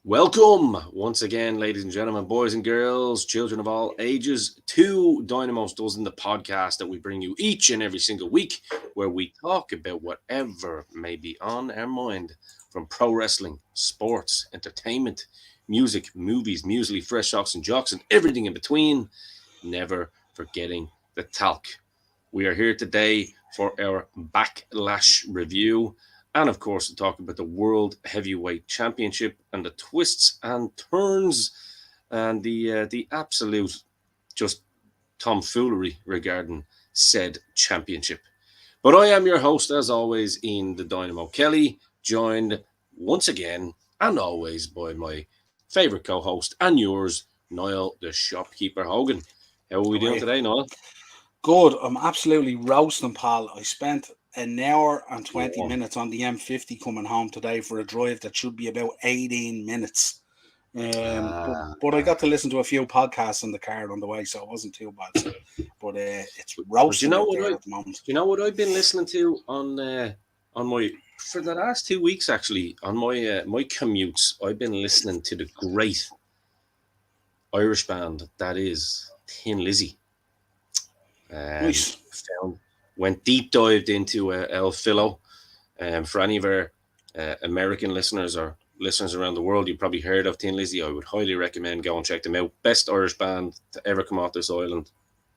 Welcome once again, ladies and gentlemen, boys and girls, children of all ages, to Dynamos Dozen, the podcast that we bring you each and every single week, where we talk about whatever may be on our mind, from pro wrestling, sports, entertainment, music, movies, muesli, fresh socks and jocks, and everything in between, never forgetting the talk. We are here today for our Backlash review and of course to talk about the World Heavyweight Championship and the twists and turns and the absolute just tomfoolery regarding said championship. But I am your host, as always, Ian the Dynamo Kelly, joined once again and always by my favourite co-host and yours, Niall the Shopkeeper Hogan. How are we doing today, Niall? Good. I'm absolutely roasting, pal. I spent an hour and 20 minutes on the M50 coming home today for a drive that should be about 18 minutes. But I got to listen to a few podcasts in the car on the way, so it wasn't too bad. But it's roasting out there at the moment. Do you know what I've been listening to on my for the last 2 weeks actually on my commutes? I've been listening to the great Irish band that is Thin Lizzy. Nice. Went deep dived into El Philo. For any of our American listeners or listeners around the world, you've probably heard of Thin Lizzy. I would highly recommend go and check them out. Best Irish band to ever come off this island,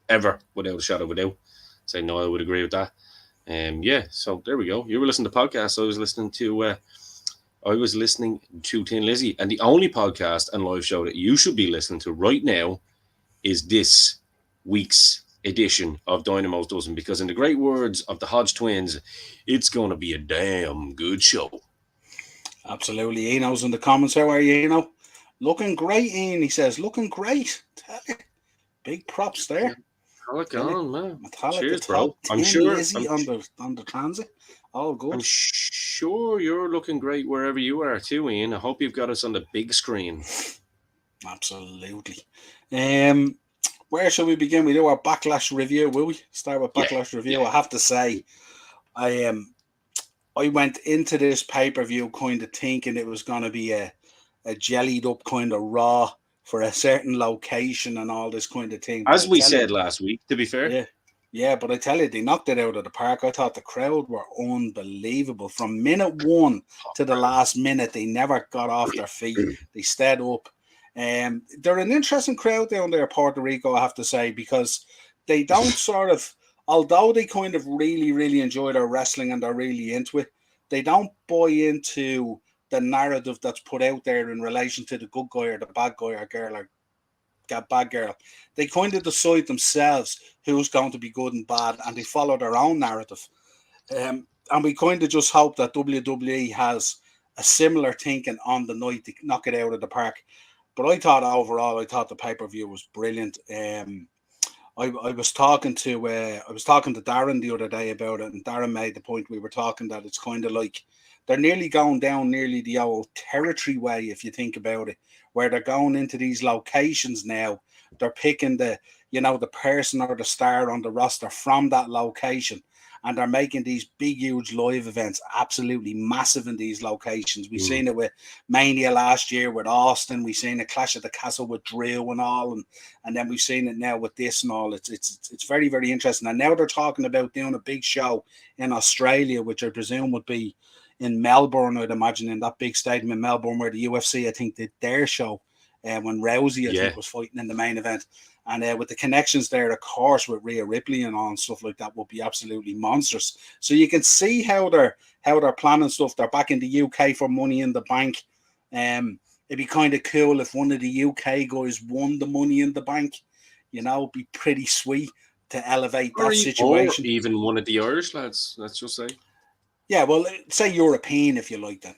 ever, without a shadow of a doubt. Say no, I would agree with that. So there we go. You were listening to podcasts. I was listening to Thin Lizzy, and the only podcast and live show that you should be listening to right now is this week's edition of Dynamos Dozen, because in the great words of the Hodge twins, it's going to be a damn good show. Absolutely. Eno's in the comments. How are you, Eno? Looking great, Ian. He says, looking great. Tell you. Big props there. Metallic on, man. Metallic. Cheers, bro. I'm sure. On the transit. All good. I'm sure you're looking great wherever you are too, Ian. I hope you've got us on the big screen. Absolutely. Where shall we begin? We do our Backlash review, will we? Start with Backlash review. Yeah. I have to say, I went into this pay-per-view kind of thinking it was going to be a jellied up kind of Raw for a certain location and all this kind of thing. As we said last week, to be fair. Yeah, but I tell you, they knocked it out of the park. I thought the crowd were unbelievable. From minute one to the last minute, they never got off their feet. They stayed up. They're an interesting crowd down there, Puerto Rico, I have to say, because they don't sort of, although they kind of really, really enjoy their wrestling and they're really into it, they don't buy into the narrative that's put out there in relation to the good guy or the bad guy or girl or bad girl. They kind of decide themselves who's going to be good and bad, and they follow their own narrative. And we kind of just hope that WWE has a similar thinking on the night to knock it out of the park. But I thought the pay-per-view was brilliant. I was talking to Darren the other day about it, and Darren made the point we were talking that it's kind of like they're nearly going down nearly the old territory way, if you think about it, where they're going into these locations now. They're picking the person or the star on the roster from that location. And they're making these big, huge live events absolutely massive in these locations. We've seen it with Mania last year with Austin. We've seen a Clash at the Castle with Drew and all. And then we've seen it now with this and all. It's very, very interesting. And now they're talking about doing a big show in Australia, which I presume would be in Melbourne, I'd imagine, in that big stadium in Melbourne where the UFC, I think, did their show when Rousey, I think, was fighting in the main event. And with the connections there, of course, with Rhea Ripley and all and stuff like that, would be absolutely monstrous. So you can see how they're planning stuff. They're back in the UK for Money in the Bank. It'd be kind of cool if one of the UK guys won the Money in the Bank. It'd be pretty sweet to elevate that situation. Or even one of the Irish lads, let's just say. Yeah, well, say European if you like that.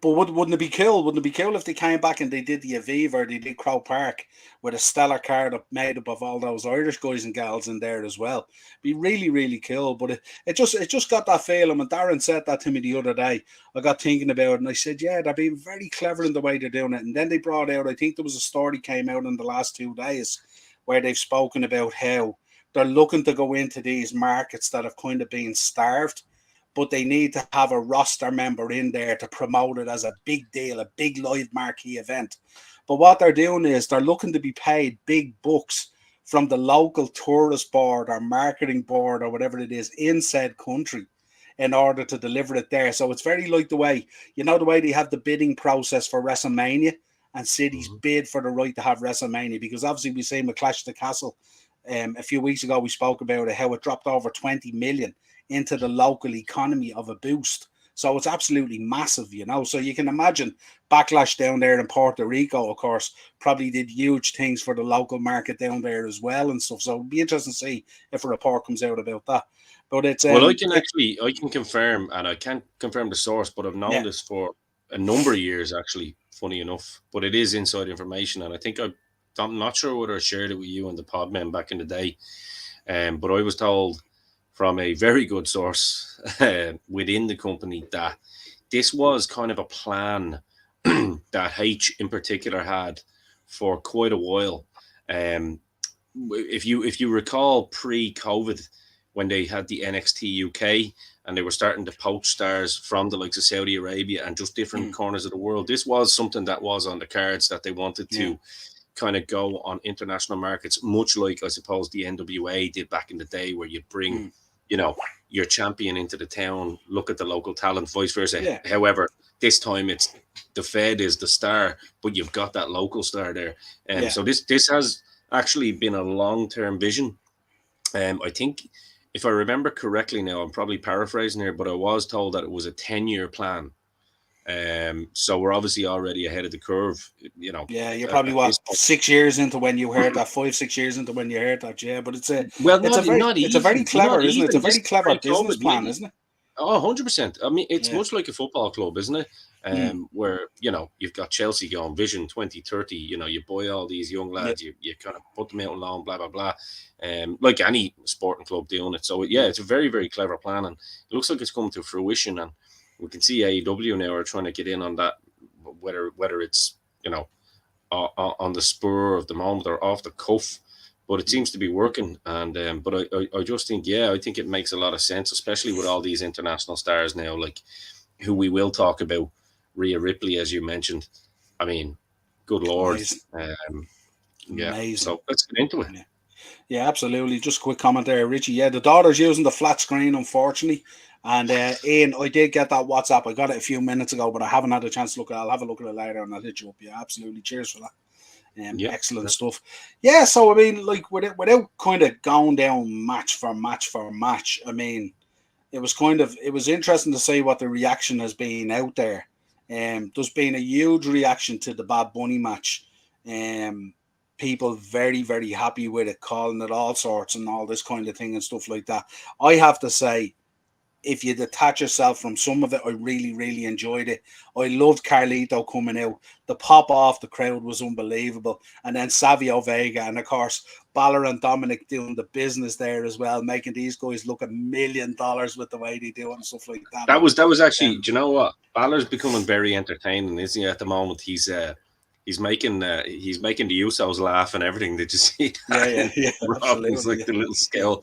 But wouldn't it be cool? Wouldn't it be cool if they came back and they did the Aviva or they did Croke Park with a stellar card made up of all those Irish guys and gals in there as well? Be really, really cool. But it just got that feeling. And Darren said that to me the other day. I got thinking about it and I said, yeah, they're being very clever in the way they're doing it. And then they brought out, I think there was a story came out in the last 2 days where they've spoken about how they're looking to go into these markets that have kind of been starved but they need to have a roster member in there to promote it as a big deal, a big live marquee event. But what they're doing is they're looking to be paid big bucks from the local tourist board or marketing board or whatever it is in said country in order to deliver it there. So it's very like the way they have the bidding process for WrestleMania, and cities bid for the right to have WrestleMania, because obviously we seen with Clash of the Castle a few weeks ago, we spoke about it, how it dropped over 20 million into the local economy of a boost. So it's absolutely massive, So you can imagine Backlash down there in Puerto Rico, of course, probably did huge things for the local market down there as well and stuff. So it'll be interesting to see if a report comes out about that. But it's well, I can confirm, and I can't confirm the source, but I've known this for a number of years, actually, funny enough. But it is inside information, and I think I'm not sure whether I shared it with you and the Podmen back in the day, but I was told from a very good source within the company that this was kind of a plan that H in particular had for quite a while. If you recall pre-COVID, when they had the NXT UK and they were starting to poach stars from the likes of Saudi Arabia and just different corners of the world, this was something that was on the cards, that they wanted to kind of go on international markets, much like, I suppose, the NWA did back in the day, where you bring your champion into the town, look at the local talent, vice versa. However, this time it's the Fed is the star, but you've got that local star there. So this has actually been a long-term vision. I think, if I remember correctly now, I'm probably paraphrasing here, but I was told that it was a 10-year plan. So we're obviously already ahead of the curve, Yeah, you're probably 6 years into when you heard that, 5-6 years into when you heard that. Yeah, but it's a very clever, isn't it? It's a very clever business plan, isn't it? Oh, 100%. I mean, it's much like a football club, isn't it? Where, you've got Chelsea going Vision 2030, you buy all these young lads, you kind of put them out on loan, blah, blah, blah. Like any sporting club doing it. So, it's a very, very clever plan, and it looks like it's coming to fruition, and we can see AEW now are trying to get in on that, whether it's, on the spur of the moment or off the cuff. But it seems to be working, and but I just think, I think it makes a lot of sense, especially with all these international stars now, like who we will talk about, Rhea Ripley, as you mentioned. I mean, good Lord. Amazing. So let's get into it. Yeah, absolutely. Just a quick comment there, Richie. Yeah, the daughter's using the flat screen, unfortunately. And Ian, I did get that WhatsApp. I got it a few minutes ago, but I haven't had a chance to look at it. I'll have a look at it later and I'll hit you up. Yeah, absolutely. Cheers for that. Excellent stuff. Yeah, so I mean, like without kind of going down match for match, I mean, it was interesting to see what the reaction has been out there. There's been a huge reaction to the Bad Bunny match. People very, very happy with it, calling it all sorts and all this kind of thing and stuff like that. I have to say, if you detach yourself from some of it, I really, really enjoyed it. I loved Carlito coming out. The pop off the crowd was unbelievable. And then Savio Vega, and of course, Balor and Dominic doing the business there as well, making these guys look $1 million with the way they do it and stuff like that. That was actually, do you know what? Balor's becoming very entertaining, isn't he, at the moment? He's making the Usos laugh and everything. Did you see that? Yeah. Robin's like the little skill.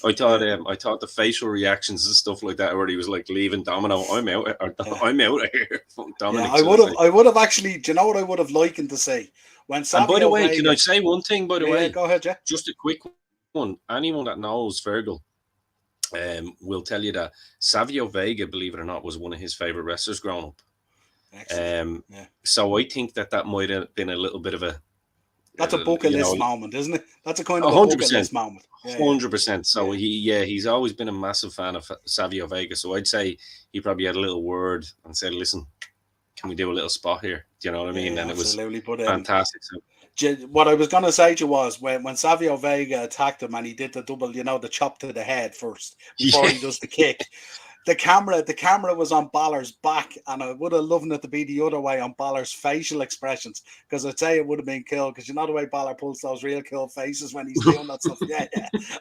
I thought the facial reactions and stuff like that, where he was like leaving Domino. I'm out of here. Dominic. I would have actually. Do you know what I would have liked to say? And by the way, can I say one thing? By the way, go ahead, yeah. Just a quick one. Anyone that knows Fergal will tell you that Savio Vega, believe it or not, was one of his favorite wrestlers growing up. So I think that might have been a little bit of a that's a bucket list moment, isn't it? That's a kind of 100%, a bucket list moment. 100%. So he's always been a massive fan of Savio Vega. So I'd say he probably had a little word and said, "Listen, can we do a little spot here?" Do you know what I mean? And it was fantastic. So, what I was going to say to you was when Savio Vega attacked him and he did the double, the chop to the head first before he does the kick. The camera was on Balor's back, and I would have loved it to be the other way on Balor's facial expressions, because I'd say it would have been cool, because the way Balor pulls those real cool faces when he's doing that stuff. Yeah.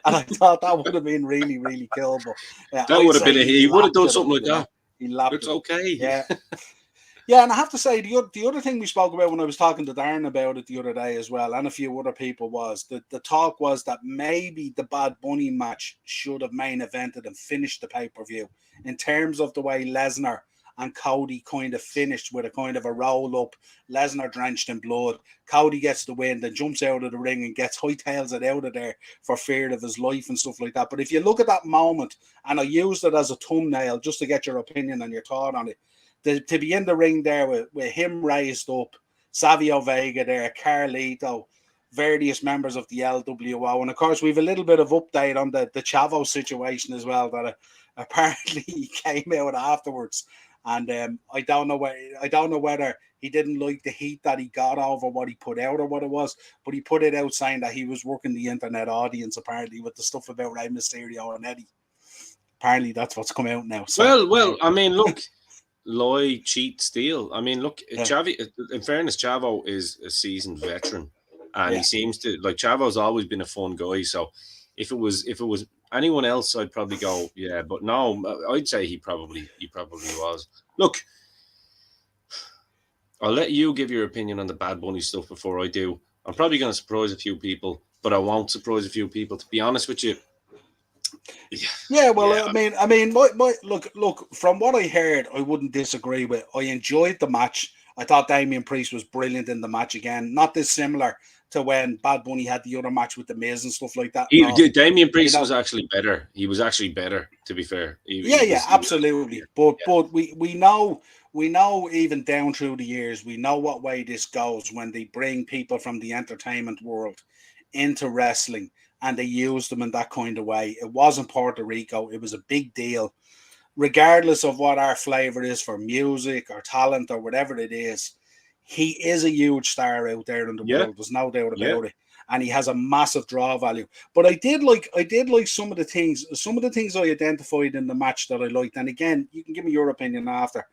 And I thought that would have been really, really cool. But that would have been he would have done something like that. He laughed. It's okay. Yeah. Yeah, and I have to say the other thing we spoke about when I was talking to Darren about it the other day as well, and a few other people, was that the talk was that maybe the Bad Bunny match should have main evented and finished the pay-per-view in terms of the way Lesnar and Cody kind of finished with a kind of a roll up, Lesnar drenched in blood. Cody gets the win, then jumps out of the ring and gets hightails it out of there for fear of his life and stuff like that. But if you look at that moment, and I used it as a thumbnail just to get your opinion and your thought on it, to be in the ring there with him raised up, Savio Vega there, Carlito, various members of the LWO, and of course we've a little bit of update on the Chavo situation as well, that apparently he came out afterwards, and I don't know whether he didn't like the heat that he got over what he put out or what it was, but he put it out saying that he was working the internet audience apparently with the stuff about Rey Mysterio and Eddie. Apparently that's what's come out now. So, well, I mean, look. Lie, cheat, steal. I mean, look, Chavi. In fairness, Chavo is a seasoned veteran, and he seems to like. Chavo's always been a fun guy. So, if it was anyone else, I'd probably go, yeah. But no, I'd say he probably was. Look, I'll let you give your opinion on the Bad Bunny stuff before I do. I'm probably going to surprise a few people, but I won't surprise a few people. To be honest with you. Yeah, well, yeah. I mean, my look. From what I heard, I wouldn't disagree with. I enjoyed the match. I thought Damian Priest was brilliant in the match again. Not dissimilar to when Bad Bunny had the other match with the Miz and stuff like that. Damian Priest was actually better. He was actually better, to be fair. Absolutely. But we know even down through the years, we know what way this goes when they bring people from the entertainment world into wrestling. And they used them in that kind of way. It wasn't Puerto Rico. It was a big deal. Regardless of what our flavor is for music or talent or whatever it is, he is a huge star out there in the world. There's no doubt about it. And he has a massive draw value. But I did like some of the things I identified in the match that I liked. And again, you can give me your opinion after.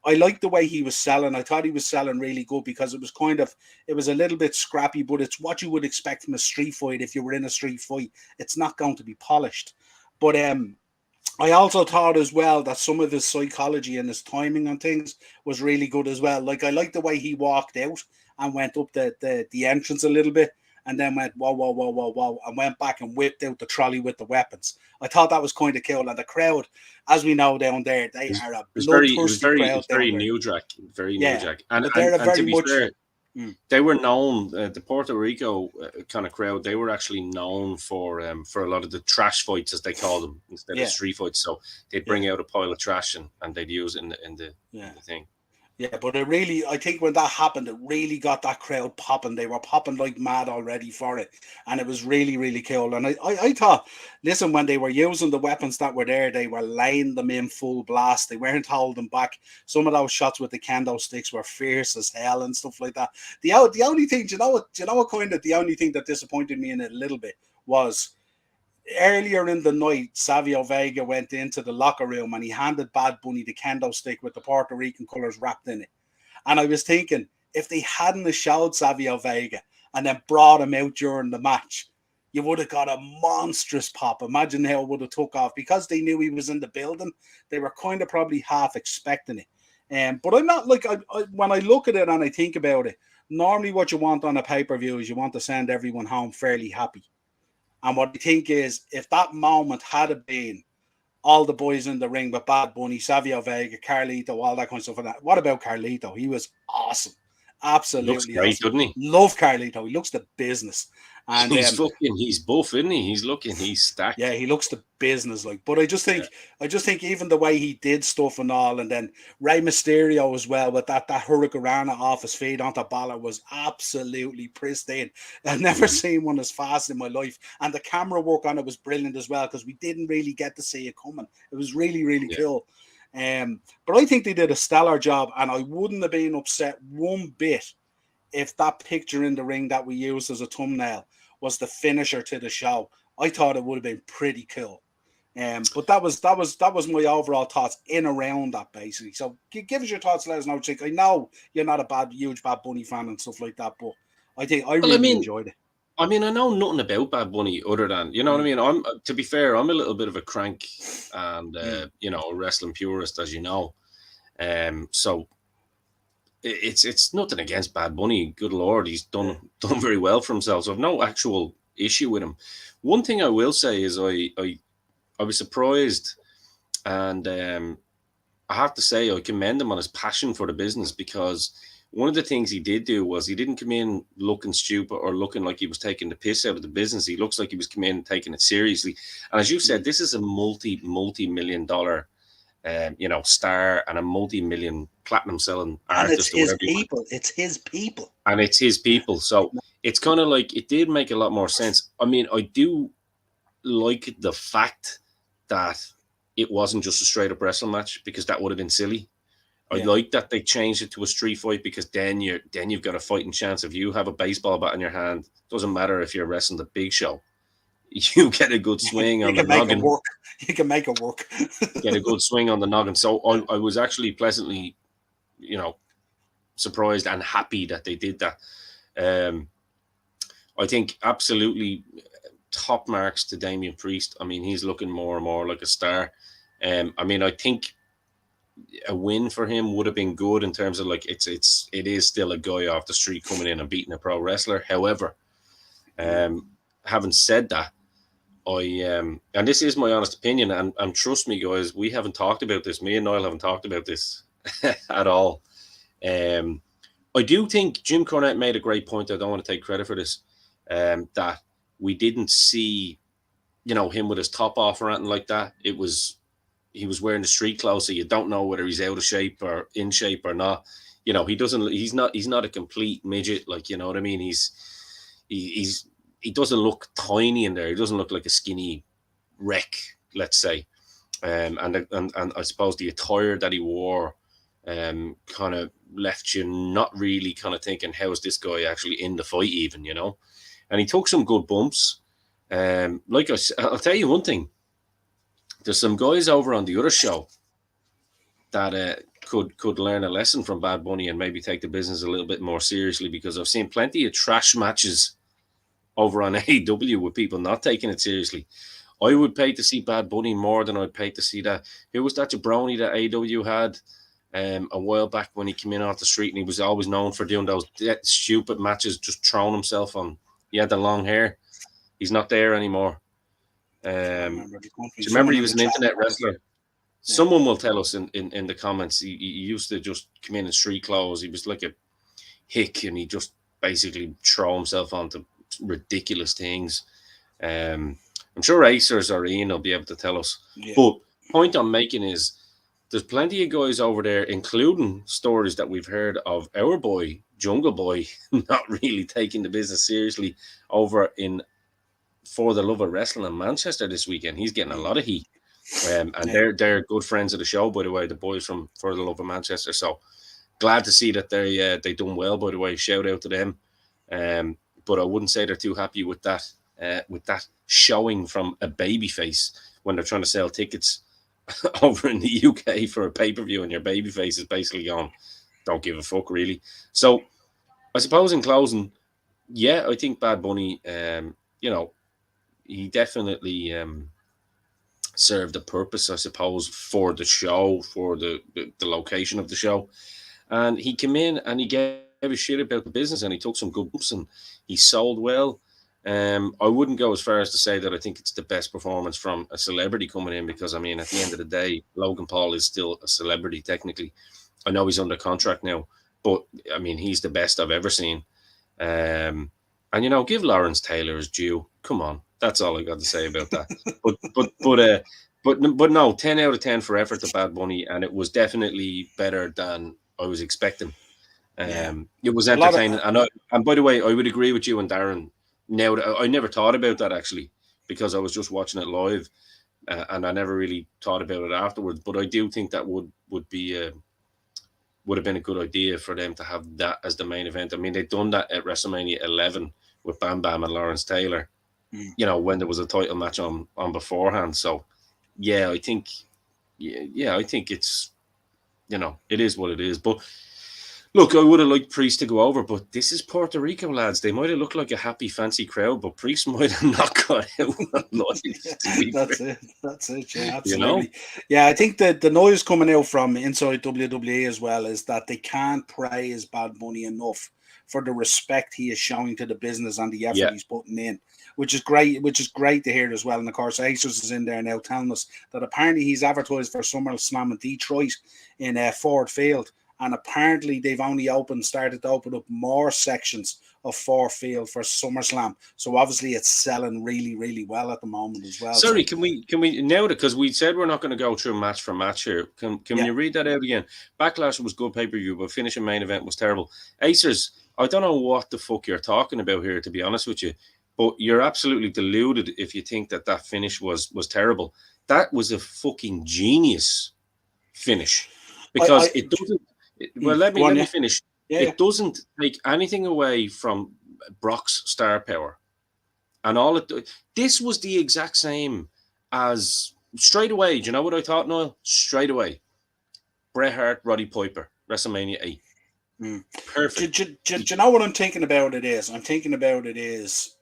I liked the way he was selling. I thought he was selling really good because it was a little bit scrappy, but it's what you would expect from a street fight. If you were in a street fight, it's not going to be polished. But I also thought as well that some of his psychology and his timing on things was really good as well. Like I liked the way he walked out and went up the entrance a little bit, and then went whoa, and went back and whipped out the trolley with the weapons. I thought that was kind of cool. And the crowd, as we know down there, they are a bloodthirsty crowd. It's very New Jack, very New Jack. And to be fair, they were known, the Puerto Rico kind of crowd, they were actually known for a lot of the trash fights, as they call them, instead of street fights. So they'd bring out a pile of trash and they'd use it in the thing. Yeah, but I think when that happened, it really got that crowd popping. They were popping like mad already for it. And it was really, really cool. And I thought, listen, when they were using the weapons that were there, they were laying them in full blast. They weren't holding back. Some of those shots with the kendo sticks were fierce as hell and stuff like that. The only thing, the only thing that disappointed me in it a little bit was earlier in the night, Savio Vega went into the locker room and he handed Bad Bunny the kendo stick with the Puerto Rican colors wrapped in it. And I was thinking, if they hadn't showed Savio Vega and then brought him out during the match, you would have got a monstrous pop. Imagine how it would have took off. Because they knew he was in the building, they were kind of probably half expecting it. But I'm not like, when I look at it and I think about it, normally what you want on a pay-per-view is you want to send everyone home fairly happy. And what I think is, if that moment had been all the boys in the ring with Bad Bunny, Savio Vega, Carlito, all that kind of stuff, what about Carlito? He was awesome. Absolutely. He looks great, awesome. Doesn't he? Love Carlito. He looks the business. And he's buff, isn't he? He's stacked. Yeah, he looks the business like. But I just think even the way he did stuff and all, and then Rey Mysterio as well with that Hurricane off his feet onto Balor was absolutely pristine. I've never seen one as fast in my life. And the camera work on it was brilliant as well, because we didn't really get to see it coming. It was really, really cool. But I think they did a stellar job, and I wouldn't have been upset one bit if that picture in the ring that we used as a thumbnail was the finisher to the show. I thought it would have been pretty cool. But that was my overall thoughts in around that, basically. So give us your thoughts, let us know, Chick. I know you're not a huge Bad Bunny fan and stuff like that, but I think I really enjoyed it. I mean, I know nothing about Bad Bunny other than, you know what I mean? To be fair, I'm a little bit of a crank and, a wrestling purist, as you know. So it's nothing against Bad Bunny. Good Lord, he's done very well for himself. So I've no actual issue with him. One thing I will say is I was surprised, and I have to say I commend him on his passion for the business, because one of the things he did do was he didn't come in looking stupid or looking like he was taking the piss out of the business. He looks like he was coming in taking it seriously. And as you said, this is a multi-million dollar star and a multi-million platinum selling And it's artist or his whatever. people. It's his people. And it's his people. So it's kind of like, it did make a lot more sense. I mean, I do like the fact that it wasn't just a straight up wrestling match, because that would have been silly. I like that they changed it to a street fight, because you've got a fighting chance. If you have a baseball bat in your hand, doesn't matter if you're wrestling the Big Show, you get a good swing on the noggin. You can make it work. Get a good swing on the noggin. So I was actually pleasantly, surprised and happy that they did that. I think absolutely top marks to Damian Priest. I mean, he's looking more and more like a star. I mean, I think a win for him would have been good, in terms of like it is still a guy off the street coming in and beating a pro wrestler. However, having said that, and this is my honest opinion, and trust me, guys, we haven't talked about this. Me and Niall haven't talked about this at all. I do think Jim Cornette made a great point. I don't want to take credit for this. That we didn't see, him with his top off or anything like that. He was wearing the street clothes, so you don't know whether he's out of shape or in shape or not. He's not a complete midget, like, you know what I mean? He doesn't look tiny in there. He doesn't look like a skinny wreck, let's say. And I suppose the attire that he wore kind of left you not really kind of thinking, how is this guy actually in the fight even, And he took some good bumps. Like I'll tell you one thing. There's some guys over on the other show that could learn a lesson from Bad Bunny and maybe take the business a little bit more seriously, because I've seen plenty of trash matches over on AEW with people not taking it seriously. I would pay to see Bad Bunny more than I'd pay to see that. Who was that jabroni that AEW had a while back when he came in off the street, and he was always known for doing those stupid matches, just throwing himself on. He had the long hair. He's not there anymore. Do you remember he was an internet wrestler? Yeah. Someone will tell us in the comments. He used to just come in street clothes. He was like a hick, and he just basically throw himself onto ridiculous things. I'm sure Acers or Ian will be able to tell us. Yeah. But point I'm making is there's plenty of guys over there, including stories that we've heard of our boy, Jungle Boy, not really taking the business seriously over in For the Love of Wrestling in Manchester this weekend. He's getting a lot of heat. And they're good friends of the show, by the way, the boys from For the Love of Manchester. So glad to see that they done well, by the way. Shout out to them. But I wouldn't say they're too happy with that showing from a babyface when they're trying to sell tickets over in the UK for a pay-per-view, and your babyface is basically gone. Don't give a fuck, really. So I suppose in closing, yeah, I think Bad Bunny, he definitely served a purpose, I suppose, for the show, for the location of the show. And he came in and he gave a shit about the business, and he took some good bumps, and he sold well. I wouldn't go as far as to say that I think it's the best performance from a celebrity coming in, because, I mean, at the end of the day, Logan Paul is still a celebrity, technically. I know he's under contract now, but, I mean, he's the best I've ever seen. And, give Lawrence Taylor his due. Come on. That's all I got to say about that. But no, 10 out of 10 for effort to Bad Bunny, and it was definitely better than I was expecting. It was entertaining. And by the way, I would agree with you and Darren. Now, I never thought about that, actually, because I was just watching it live, and I never really thought about it afterwards. But I do think that would have been a good idea for them to have that as the main event. I mean, they'd done that at WrestleMania 11 with Bam Bam and Lawrence Taylor, when there was a title match on beforehand. So, yeah, I think it's, it is what it is. But Look, I would have liked Priest to go over, but this is Puerto Rico, lads. They might have looked like a happy, fancy crowd, but Priest might have not got out Yeah, noise, to be that's fair. it. That's it. Yeah, You know? absolutely. Yeah, I think that the noise coming out from inside WWE as well is that they can't praise Bad Bunny enough for the respect he is showing to the business and the effort Yeah. he's putting in, which is great. Which is great to hear as well. And of course, Acers is in there now telling us that apparently he's advertised for SummerSlam in Detroit in Ford Field, and apparently they've only started to open up more sections of Ford Field for SummerSlam. So obviously it's selling really, really well at the moment as well. Sorry, So can we now, because we said we're not going to go through match for match here. Can yeah, you read that out again? Backlash was good pay-per-view, but finishing main event was terrible. Acers, I don't know what the fuck you're talking about here, to be honest with you, but you're absolutely deluded if you think that finish was terrible. That was a fucking genius finish, I because it doesn't. Well, let go me on, let me yeah, finish. yeah, yeah. It doesn't take anything away from Brock's star power. And this was the exact same as straight away. Do you know what I thought, Niall? Straight away. Bret Hart, Roddy Piper, WrestleMania 8. Mm. Perfect. Do you know what I'm thinking about it is? I'm thinking about it is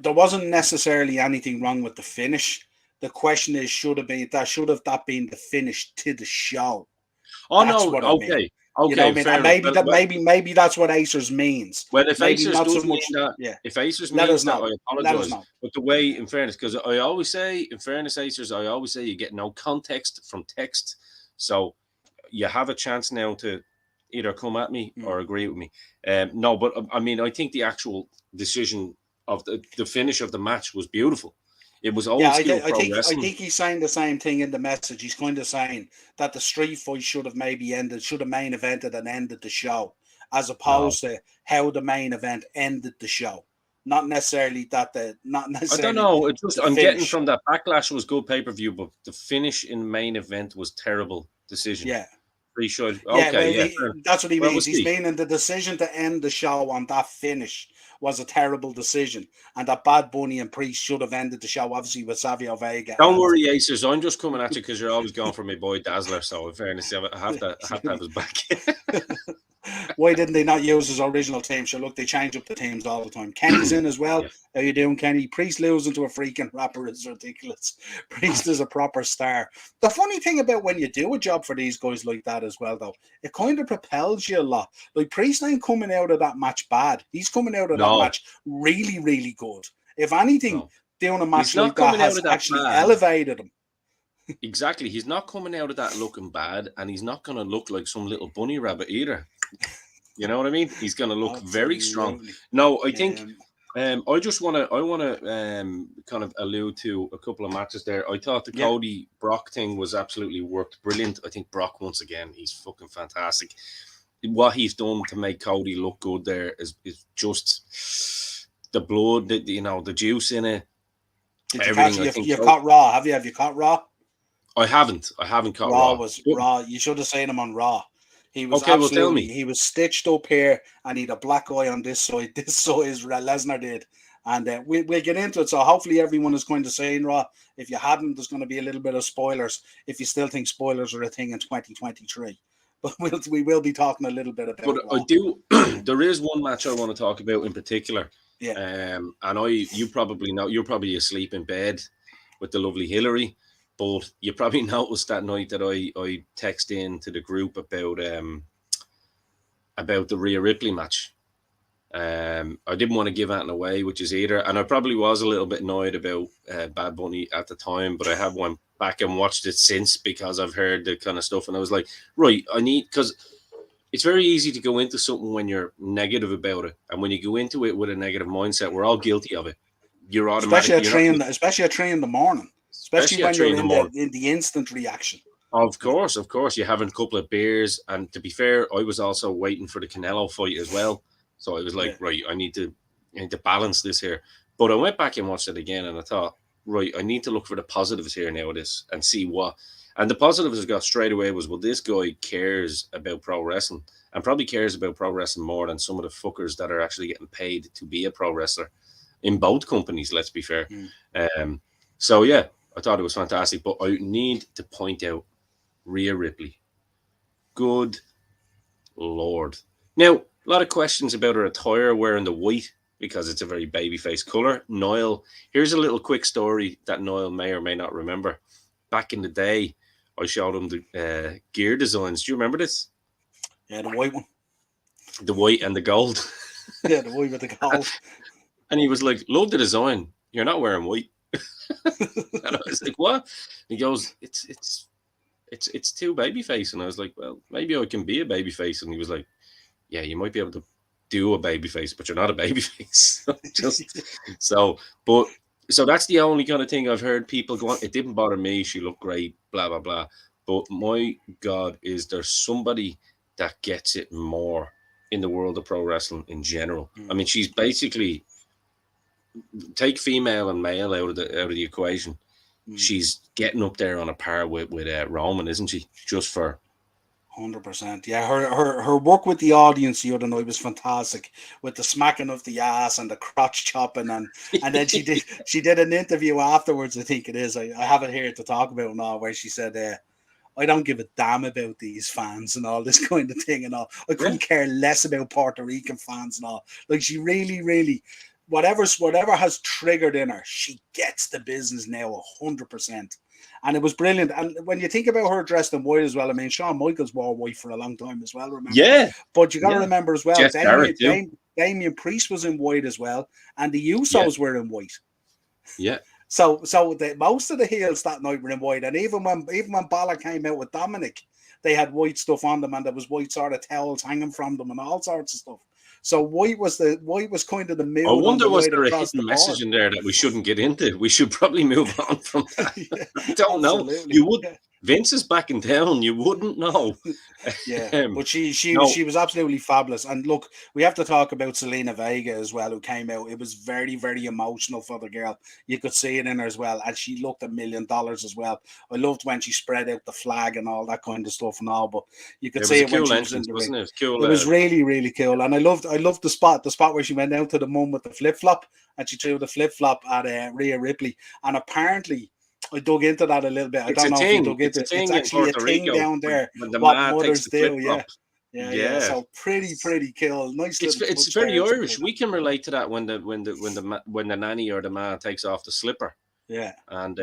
there wasn't necessarily anything wrong with the finish. The question is, should have that been the finish to the show? Oh That's no, what I mean. okay. You know what Okay, I mean? fair And enough. maybe that's what Acers means. Well, if Maybe Acers not so does mean much. that, Yeah. if Acers Let means us that, know. I Let us apologize. know. But the way, in fairness, because I always say, in fairness, Acers, I always say you get no context from text. So you have a chance now to either come at me Mm. or agree with me. No, but I mean, I think the actual decision of the finish of the match was beautiful. It was Yeah, old school pro I wrestling. think he's saying the same thing in the message. He's kind of saying that the street fight should have maybe ended, should have main evented and ended the show, as No, opposed to how the main event ended the show. Not I don't necessarily know. It's just the I'm getting finish. from that Backlash was good pay per view, but the finish in main event was terrible decision. Yeah. Pretty sure. Yeah, Okay, well, yeah. Fair. that's what he Well, we'll means. He's see. meaning the decision to end the show on that finish was a terrible decision, and that Bad Bunny and Priest should have ended the show, obviously, with Savio Vega. Don't And worry, Acers. I'm just coming at you because you're always going for my boy Dazzler. So in fairness, I have to have his back. why didn't they not use his original team? So look, they change up the teams all the time. Kenny's in as well. Yeah. How you doing, Kenny? Priest losing to a freaking rapper is ridiculous. Priest is a proper star. The funny thing about when you do a job for these guys like that as well, though, it kind of propels you a lot. Like Priest ain't coming out of that match bad. He's coming out of that No, match really, really good. If anything, no. doing a He's match not like that coming out has of that actually bad. elevated him. Exactly. He's not coming out of that looking bad, and he's not going to look like some little bunny rabbit either. You know what I mean? He's going to look very strong. Absolutely. No, I think Um, I want to kind of allude to a couple of matches there. I thought the yeah. Cody Brock thing was absolutely worked brilliant. I think Brock once again, he's fucking fantastic. What he's done to make Cody look good there is just the blood, the juice in it, Did you catch everything. I it? think You caught Raw? Have you? Have you caught Raw? I haven't caught Raw Raw. was Raw. You should have seen him on Raw. He was Okay, well tell absolutely. me. He was stitched up here, and he had a black eye on this side. This side is Lesnar did, and we'll get into it. So hopefully everyone is going to say Raw. If you hadn't, there's going to be a little bit of spoilers. If you still think spoilers are a thing in 2023, but we will be talking a little bit But about I Raw. do. There is one match I want to talk about in particular. Yeah. And you probably know you're probably asleep in bed with the lovely Hillary, but you probably noticed that night that I text in to the group about the Rhea Ripley match. I didn't want to give anything away, which is either, and I probably was a little bit annoyed about Bad Bunny at the time, but I have went back and watched it since because I've heard the kind of stuff, and I was like, right, because it's very easy to go into something when you're negative about it, and when you go into it with a negative mindset, we're all guilty of it. You're Especially automatically at you're not, especially at 3 in the morning. Especially especially at when three you're in the morning. in the instant reaction. Of Yeah. course, you're having a couple of beers, and to be fair, I was also waiting for the Canelo fight as well. So I was like, Yeah. right, I need to balance this here. But I went back and watched it again, and I thought, right, I need to look for the positives here now of this and see what. And the positives I got straight away was, well, this guy cares about pro wrestling and probably cares about pro wrestling more than some of the fuckers that are actually getting paid to be a pro wrestler in both companies. Let's be fair. So yeah, I thought it was fantastic. But I need to point out Rhea Ripley. Good Lord. Now, a lot of questions about her attire wearing the white because it's a very babyface color. Niall, here's a little quick story that Niall may or may not remember. Back in the day, I showed him the gear designs. Do you remember this? Yeah, the white one. The white and the gold. Yeah, the white with the gold. And he was like, "Love the design. You're not wearing white." And I was like, "What?" And he goes, "It's too babyface." And I was like, "Well, maybe I can be a babyface." And he was like, "Yeah, you might be able to do a babyface, but you're not a babyface." Just so, but so that's the only kind of thing I've heard people go on. It didn't bother me. She looked great, blah blah blah. But my God, is there somebody that gets it more in the world of pro wrestling in general? I mean, she's basically, take female and male out of the equation. She's getting up there on a par with Roman, isn't she? Just for 100%. Yeah, her work with the audience the other night was fantastic, with the smacking of the ass and the crotch chopping, and then she did an interview afterwards. I think it is. I have it here to talk about now, where she said, "I don't give a damn about these fans and all this kind of thing and all. I couldn't care less about Puerto Rican fans and all." Like, she really, really, whatever has triggered in her, she gets the business now 100%. And it was brilliant. And when you think about her dressed in white as well, I mean, Shawn Michaels wore white for a long time as well, remember? yeah. But you got to remember as well, Jeff Jarrett too. Damien Priest was in white as well, and the Usos were in white. Yeah. So most of the heels that night were in white, and even when Balor came out with Dominic, they had white stuff on them, and there was white sort of towels hanging from them, and all sorts of stuff. So white was kind of the mood. I wonder, was there a across hidden the message board. in there that we shouldn't get into? We should probably move on from that. I don't know. Absolutely. You would. Vince is backing down. You wouldn't know. Yeah, but she was absolutely fabulous. And look, we have to talk about Selena Vega as well, who came out. It was very, very emotional for the girl. You could see it in her as well, and she looked $1 million as well. I loved when she spread out the flag and all that kind of stuff and all. But you could see it when she was in the ring. It was cool. It was really, really cool, and I loved the spot where she went down to the mum with the flip flop, and she threw the flip flop at Rhea Ripley, and apparently, I dug into that a little bit. I don't know if you dug into it. It's actually a thing down there. What mothers do, yeah. So pretty cool. Nice. It's very Irish. We can relate to that when the nanny or the man takes off the slipper. Yeah. And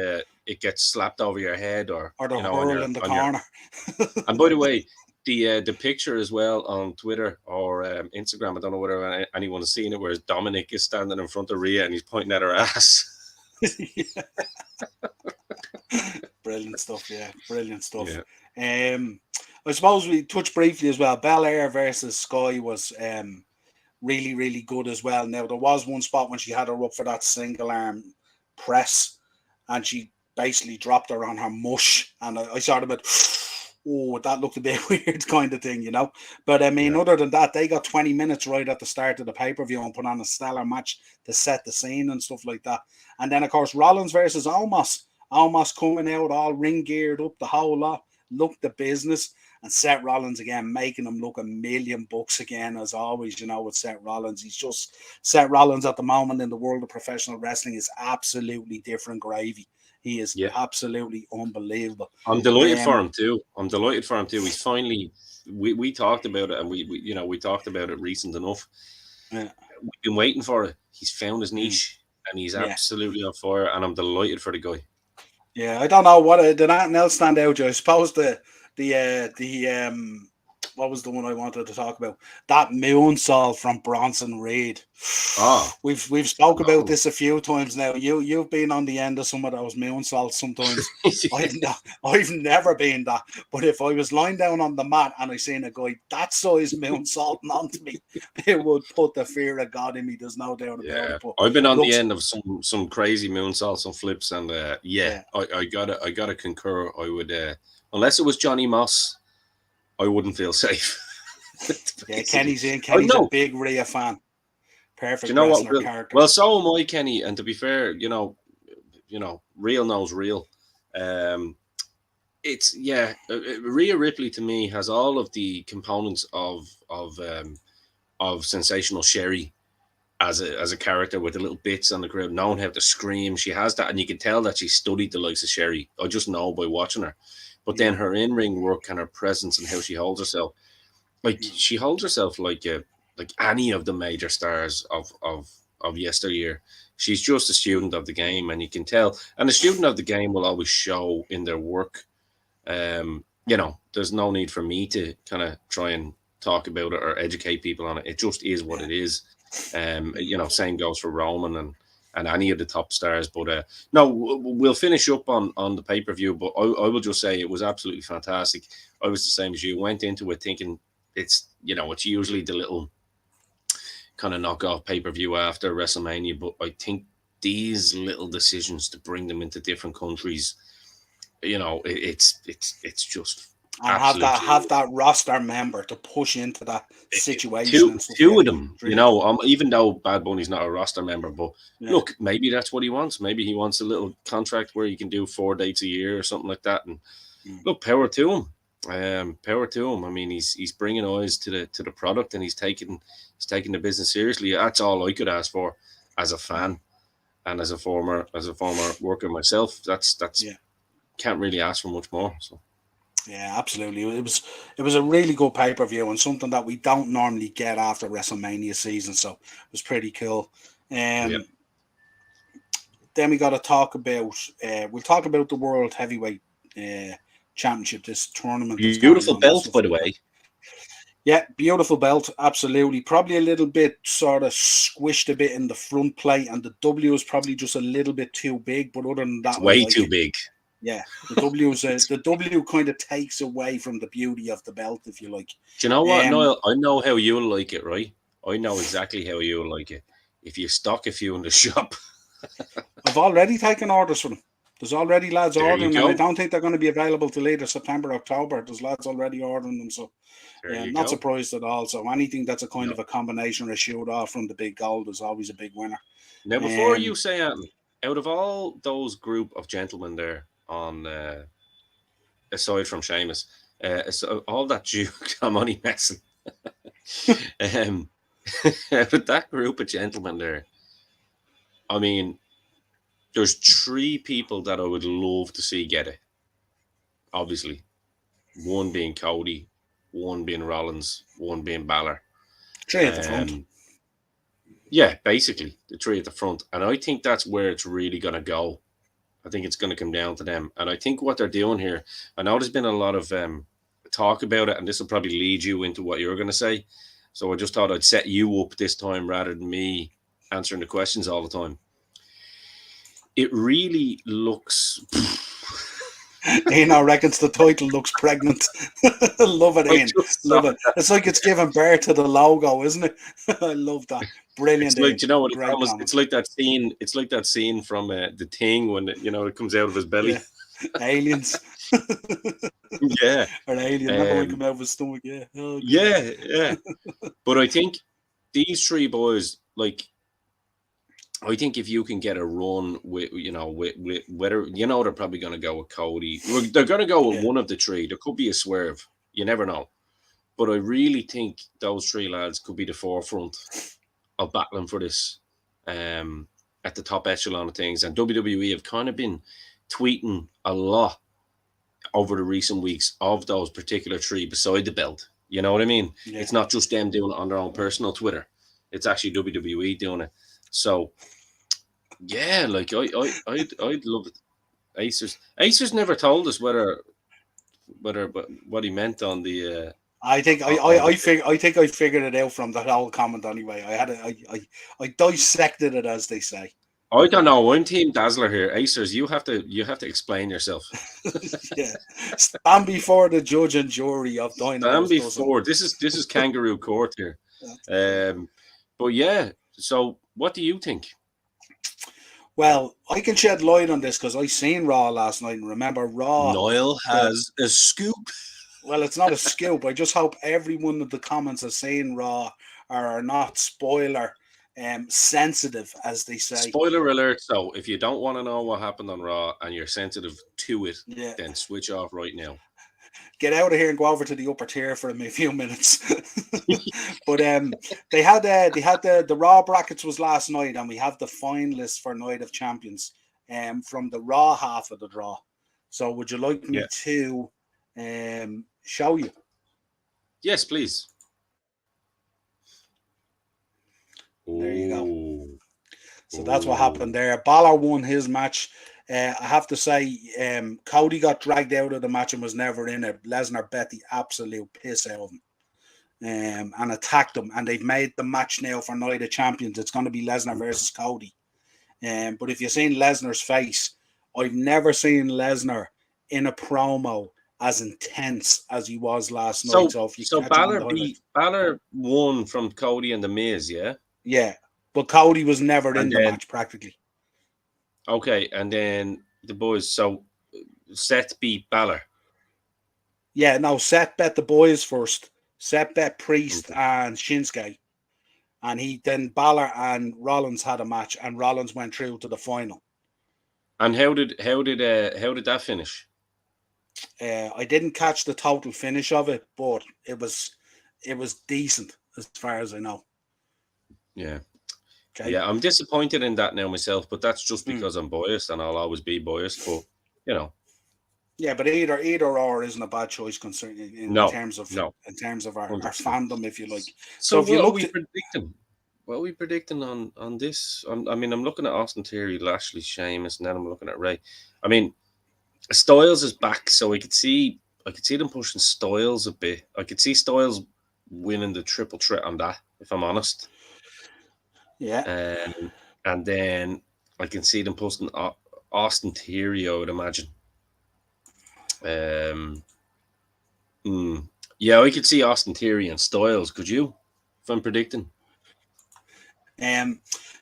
it gets slapped over your head, or the hurl in the corner. And by the way, the picture as well on Twitter or Instagram, I don't know whether anyone has seen it, where Dominic is standing in front of Rhea and he's pointing at her ass. Brilliant stuff. I suppose we touched briefly as well. Belair versus Sky was really, really good as well. Now, there was one spot when she had her up for that single arm press, and she basically dropped her on her mush, and I sort of went, oh, that looked a bit weird, kind of thing, you know. But I mean, other than that, they got 20 minutes right at the start of the pay-per-view and put on a stellar match to set the scene and stuff like that. And then, of course, Rollins versus Omos. Omos coming out all ring geared up, the whole lot, looked the business. And Seth Rollins again, making him look $1 million again, as always, you know, with Seth Rollins. Seth Rollins at the moment in the world of professional wrestling is absolutely different gravy. He is absolutely unbelievable. I'm delighted for him too. He's finally, we talked about it, and we talked about it recent enough. Yeah. We've been waiting for it. He's found his niche, and he's absolutely on fire, and I'm delighted for the guy. Yeah, I don't know what did anything else stand out. I suppose the what was the one I wanted to talk about? That moonsault from Bronson Reed. We've spoke about this a few times now. You've been on the end of some of those moonsaults sometimes. I've never been that. But if I was lying down on the mat and I seen a guy that size moonsaulting onto me, it would put the fear of God in me. There's no doubt about it. But I've been on the end of some crazy moonsaults, some flips, and I gotta concur. I would unless it was Johnny Moss, I wouldn't feel safe. Kenny's a big Rhea fan. Perfect. Do you know what? Character. Well, so am I, Kenny. And to be fair, you know, real knows real. It's Rhea Ripley to me has all of the components of Sensational Sherry as a character, with the little bits on the crowd, knowing how to scream. She has that, and you can tell that she studied the likes of Sherry. I just know by watching her. But then her in-ring work and her presence and how she holds herself. like she holds herself like any of the major stars of yesteryear. She's just a student of the game, and you can tell. And the student of the game will always show in their work. There's no need for me to kind of try and talk about it or educate people on it. It just is what it is. Same goes for Roman and any of the top stars. But no, we'll finish up on the pay-per-view. But I will just say it was absolutely fantastic. I was the same as you. Went into it thinking it's usually the little kind of knockoff pay-per-view after WrestleMania. But I think these little decisions to bring them into different countries, it's just and absolutely have that roster member to push into that situation. two And stuff. two of them. Even though Bad Bunny's not a roster member, but look, maybe that's what he wants. Maybe he wants a little contract where he can do 4 dates a year or something like that. And look, power to him. Power to him. I mean, he's bringing eyes to the product, and he's taking the business seriously. That's all I could ask for as a fan and as a former worker myself. That's can't really ask for much more. So. Yeah, absolutely. It was a really good pay-per-view and something that we don't normally get after WrestleMania season. So it was pretty cool. Then we got to talk about we'll talk about the World Heavyweight Championship, this tournament. Beautiful belt, by the way. Yeah, beautiful belt, absolutely. Probably a little bit sort of squished a bit in the front plate, and the W is probably just a little bit too big. But other than that, it's way too big. Yeah, the W kind of takes away from the beauty of the belt, if you like. Do you know what, Niall? I know how you'll like it, right? I know exactly how you'll like it. If you stock a few in the shop. I've already taken orders from them. There's already lads ordering them. I don't think they're going to be available till later September, October. There's lads already ordering them, so I'm not surprised at all. So anything that's a kind of a combination or a shoot off from the big gold is always a big winner. Now, before you say anything, out of all those group of gentlemen there, on aside from Sheamus, so all that Duke, I'm only messing. With that group of gentlemen there, I mean, there's 3 people that I would love to see get it. Obviously, one being Cody, one being Rollins, one being Balor. 3 at the front. Yeah, basically the 3 at the front, and I think that's where it's really going to go. I think it's going to come down to them. And I think what they're doing here, I know there's been a lot of talk about it, and this will probably lead you into what you're going to say. So I just thought I'd set you up this time rather than me answering the questions all the time. It really looks... Ian reckons the title looks pregnant. Love it, Ian. Love it. It's like it's giving birth to the logo, isn't it? I love that. Brilliant. It's like, you know what? It's like that scene. It's like that scene from The Thing when it comes out of his belly. Yeah. Aliens. Yeah. Or alien never come out of his stomach. Yeah. Oh, yeah. But I think these 3 boys, like, I think if you can get a run with whether they're probably going to go with Cody. They're going to go with one of the 3. There could be a swerve. You never know. But I really think those 3 lads could be the forefront of battling for this at the top echelon of things. And WWE have kind of been tweeting a lot over the recent weeks of those particular 3 beside the belt. You know what I mean? Yeah. It's not just them doing it on their own personal Twitter. It's actually WWE doing it. So, yeah, like I'd love it. Acer's never told us whether what he meant on the. I think I figured it out from that whole comment anyway. I dissected it, as they say. I don't know. I'm Team Dazzler here. Acers, you have to explain yourself. Yeah, stand before the judge and jury of Dynamos. Stand before. This is kangaroo court here. But yeah. So, what do you think? Well, I can shed light on this because I seen Raw last night, and remember Raw. Niall has a scoop. Well, it's not a scoop. I just hope everyone in the comments are saying Raw are not spoiler sensitive, as they say. Spoiler alert. So, if you don't want to know what happened on Raw and you're sensitive to it, then switch off right now. Get out of here and go over to the upper tier for a few minutes. But they had the Raw brackets was last night, and we have the finalists for Night of Champions from the Raw half of the draw. So would you like me to show you? Yes, please. There you go. Oh, So that's what oh. happened there. Balor won his match. I have to say, Cody got dragged out of the match and was never in it. Lesnar bet the absolute piss out of him. And attacked him. And they've made the match now for Night of Champions. It's going to be Lesnar versus Cody. But if you've seen Lesnar's face, I've never seen Lesnar in a promo as intense as he was last night. So if you catch it on the highlights, Balor won from Cody and the Miz, yeah. yeah. But Cody was never in the match practically. Okay, and then the boys. So Seth beat Balor. Yeah, no, Seth bet the boys first. Seth bet Priest and Shinsuke. And then Balor and Rollins had a match, and Rollins went through to the final. And how did that finish? I didn't catch the total finish of it, but it was decent as far as I know. Yeah. Okay. Yeah, I'm disappointed in that now myself, but that's just because I'm biased, and I'll always be biased. But yeah, but either or isn't a bad choice concerning in terms of our fandom, if you like. So if you look, what are we predicting on this? I mean, I'm looking at Austin Theory, Lashley, Sheamus, and then I'm looking at Ray. I mean, Styles is back, so I could see them pushing Styles a bit. I could see Styles winning the triple threat on that, if I'm honest. Yeah. And then I can see them posting Austin Theory, I would imagine. Yeah, I could see Austin Theory and Styles. Could you? If I'm predicting. Do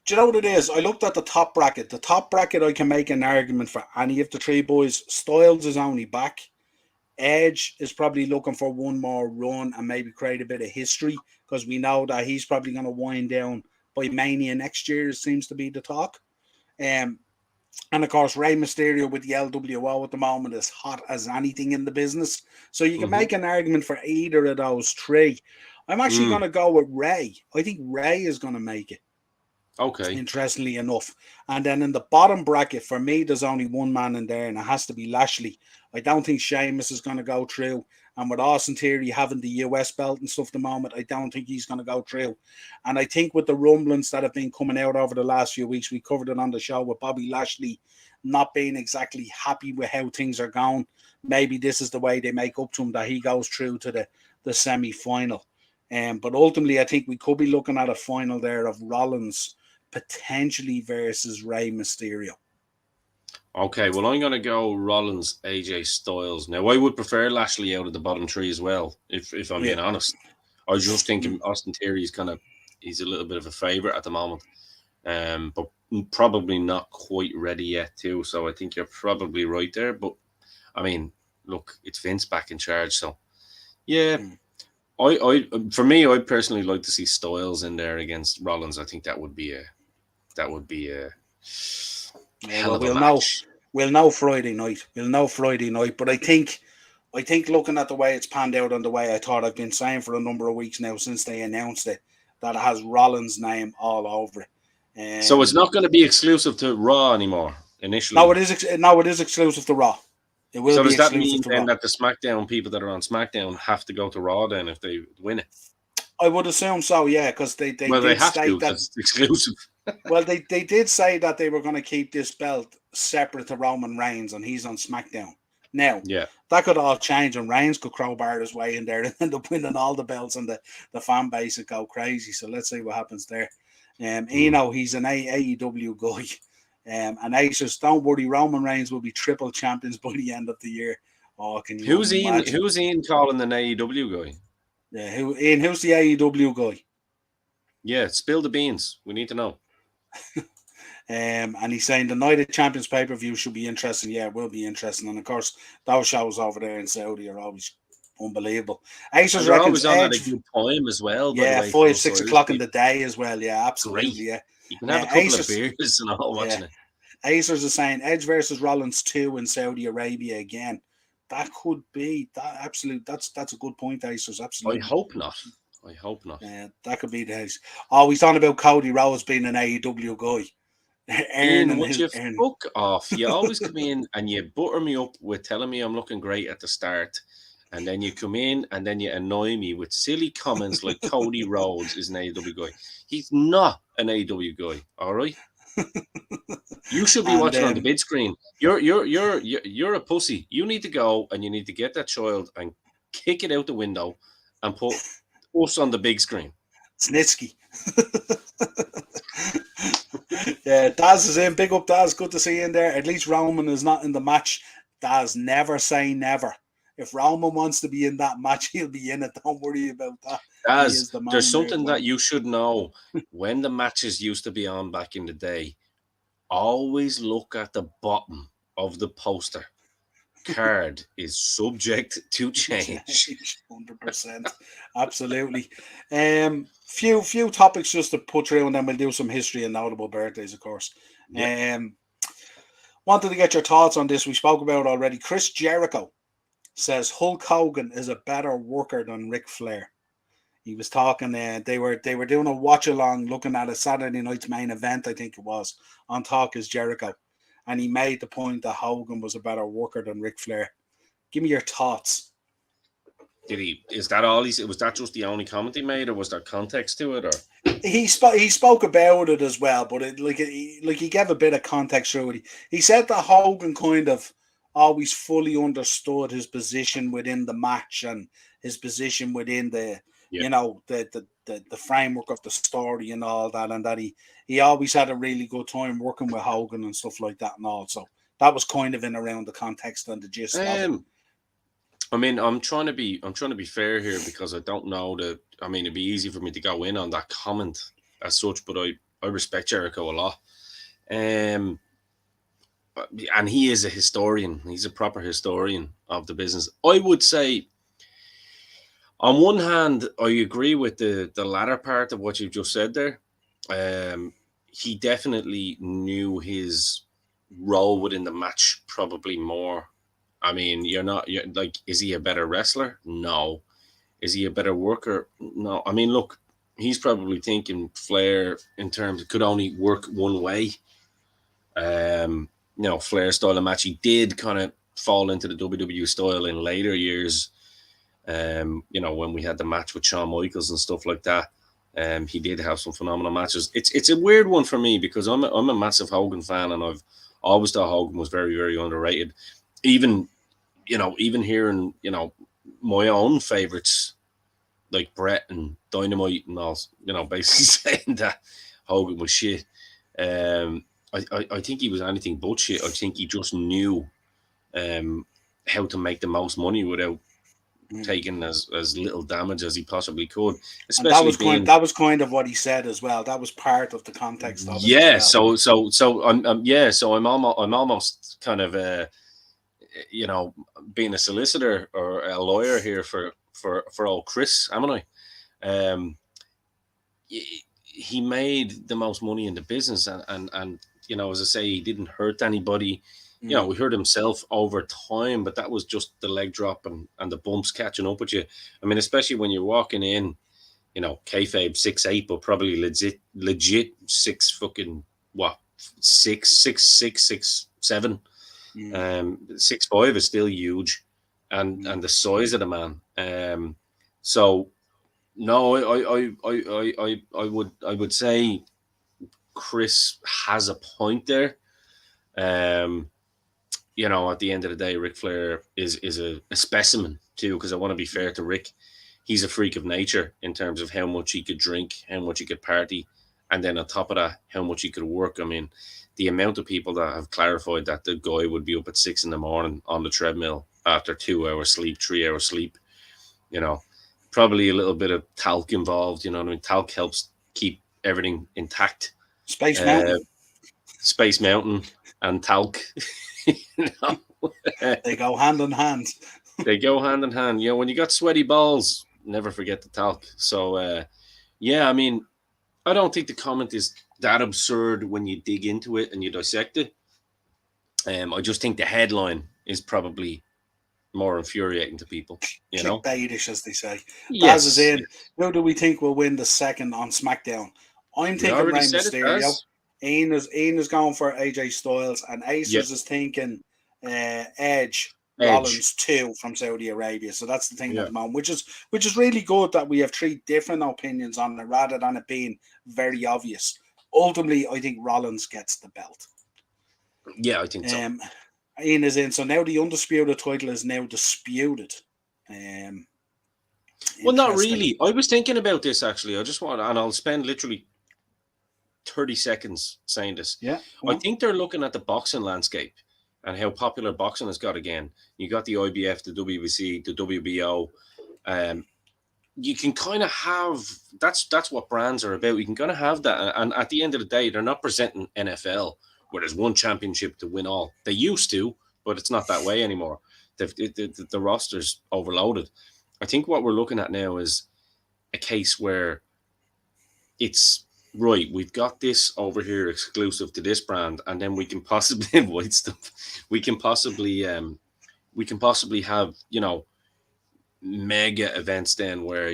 you know what it is? I looked at the top bracket. The top bracket, I can make an argument for any of the three boys. Styles is only back. Edge is probably looking for one more run and maybe create a bit of history, because we know that he's probably going to wind down by Mania next year, seems to be the talk. And of course, Rey Mysterio with the LWO at the moment is hot as anything in the business. So you can make an argument for either of those three. I'm actually going to go with Rey. I think Rey is going to make it. Okay. Interestingly enough. And then in the bottom bracket, for me, there's only one man in there, and it has to be Lashley. I don't think Sheamus is going to go through. And with Austin Theory having the US belt and stuff at the moment, I don't think he's going to go through. And I think with the rumblings that have been coming out over the last few weeks, we covered it on the show with Bobby Lashley not being exactly happy with how things are going. Maybe this is the way they make up to him, that he goes through to the semi-final. But ultimately, I think we could be looking at a final there of Rollins potentially versus Rey Mysterio. Okay, well, I'm going to go Rollins, AJ Styles. Now, I would prefer Lashley out of the bottom three as well, if I'm being honest. I was just thinking Austin Theory is he's a little bit of a favourite at the moment, but probably not quite ready yet too. So I think you're probably right there. But, I mean, look, it's Vince back in charge, so yeah. For me, I'd personally like to see Styles in there against Rollins. I think that would be a hell of a match. We'll know Friday night. But I think looking at the way it's panned out and the way I thought I've been saying for a number of weeks now since they announced it, that it has Rollins' name all over it. So it's not going to be exclusive to Raw anymore initially. No, it is exclusive to Raw. It will. So does that mean then that the SmackDown people that are on SmackDown have to go to Raw then if they win it? I would assume so, yeah, because they have to because it's exclusive. Well, they did say that they were going to keep this belt separate to Roman Reigns, and he's on SmackDown. Now, that could all change, and Reigns could crowbar his way in there and end up winning all the belts, and the fan base would go crazy. So let's see what happens there. He's an AEW guy. And Acers, don't worry, Roman Reigns will be triple champions by the end of the year. Oh, can you Who's Ian calling an AEW guy? Yeah, who's the AEW guy? Yeah, spill the beans. We need to know. And he's saying the Night of Champions pay-per-view should be interesting. Yeah, it will be interesting. And of course, those shows over there in Saudi are always unbelievable. Acers reckons on at a good time as well. Yeah, 5, 6 o'clock in the day as well. Yeah, absolutely. Great. Yeah. You can have a couple of beers and all watching it. Acers is saying Edge versus Rollins 2 in Saudi Arabia again. That could be that's a good point, Acers. Absolutely. I hope not. Yeah, that could be the case. Oh, he's talking about Cody Rhodes being an AEW guy. Ian, would you fuck off? You always come in and you butter me up with telling me I'm looking great at the start, and then you come in and then you annoy me with silly comments like Cody Rhodes is an AEW guy. He's not an AEW guy, all right? You should be And watching on the big screen. You're a pussy. You need to go and you need to get that child and kick it out the window and put us on the big screen. Snitsky. Yeah, Daz is in. Big up, Daz. Good to see you in there. At least Roman is not in the match. Daz, never say never. If Roman wants to be in that match, he'll be in it. Don't worry about that. As there's something that you should know. When the matches used to be on back in the day, always look at the bottom of the poster. Card is subject to change. 100%. Absolutely. Few topics just to put through, and then we'll do some history and notable birthdays, of course. Yeah. Wanted to get your thoughts on this. We spoke about it already. Chris Jericho says Hulk Hogan is a better worker than Ric Flair. He was talking. They were doing a watch along, looking at a Saturday night's main event, I think it was, on Talk is Jericho, and he made the point that Hogan was a better worker than Ric Flair. Give me your thoughts. Did he? Is that all he said? Was that just the only comment he made, or was there context to it? Or he spoke about it as well, but he gave a bit of context through it. He said that Hogan kind of always fully understood his position within the match and his position within the the framework of the story and all that, and that he always had a really good time working with Hogan and stuff like that, and all. So that was kind of in around the context and the gist of it. I mean, I'm trying to be fair here because I don't know that. I mean, it'd be easy for me to go in on that comment as such, but I respect Jericho a lot. And he is a historian. He's a proper historian of the business. I would say, on one hand, I agree with the latter part of what you've just said there. He definitely knew his role within the match probably more. I mean, you're like, is he a better wrestler? No. Is he a better worker? No. I mean, look, he's probably thinking Flair in terms, it could only work one way. Flair style of match. He did kind of fall into the WWE style in later years. When we had the match with Shawn Michaels and stuff like that. He did have some phenomenal matches. It's a weird one for me because I'm a massive Hogan fan, and I've always thought Hogan was very, very underrated. Even hearing, my own favorites like Brett and Dynamite and all, basically saying that Hogan was shit. I think he was anything but shit. I think he just knew how to make the most money without taking as little damage as he possibly could. Especially that was kind of what he said as well. That was part of the context of it. Yeah, so I'm almost kind of being a solicitor or a lawyer here for old Chris, haven't I? He made the most money in the business, and as I say, he didn't hurt anybody. He hurt himself over time, but that was just the leg drop and the bumps catching up with you. I mean, especially when you're walking in, kayfabe 6'8", but probably legit 6'7". 6'5" is still huge, and the size of the man. So no, I would say Chris has a point there. At the end of the day, Ric Flair is a specimen too, because I want to be fair to Rick. He's a freak of nature in terms of how much he could drink, how much he could party, and then on top of that, how much he could work. I mean, the amount of people that have clarified that the guy would be up at 6 a.m. on the treadmill after 2 hours sleep, 3 hours sleep, probably a little bit of talc involved. You know what I mean? Talc helps keep everything intact. Space Mountain and talc. They go hand in hand. They go hand in hand. When you got sweaty balls, never forget the talc. So, I mean, I don't think the comment is that absurd when you dig into it and you dissect it. I just think the headline is probably more infuriating to people. Clickbaitish, as they say. Yes. Baz is in. Who do we think will win the second on SmackDown? I'm thinking Rey Mysterio. Ian is going for AJ Styles, and Acers is thinking Edge Rollins 2 from Saudi Arabia. So that's the thing Yeah. at the moment, which is really good that we have 3 different opinions on it rather than it being very obvious. Ultimately, I think Rollins gets the belt. Yeah, I think so. Ian is in. So now the undisputed title is now disputed. Well, not really. I was thinking about this actually. And I'll spend literally 30 seconds saying this. Yeah. I think they're looking at the boxing landscape and how popular boxing has got again. You got the IBF, the WBC, the WBO. You can kind of have that's what brands are about. You can kind of have that, and at the end of the day, they're not presenting NFL where there's one championship to win all. They used to, but it's not that way anymore. The roster's overloaded. I think what we're looking at now is a case where it's right. We've got this over here exclusive to this brand, and then we can possibly white stuff. We can possibly have mega events then where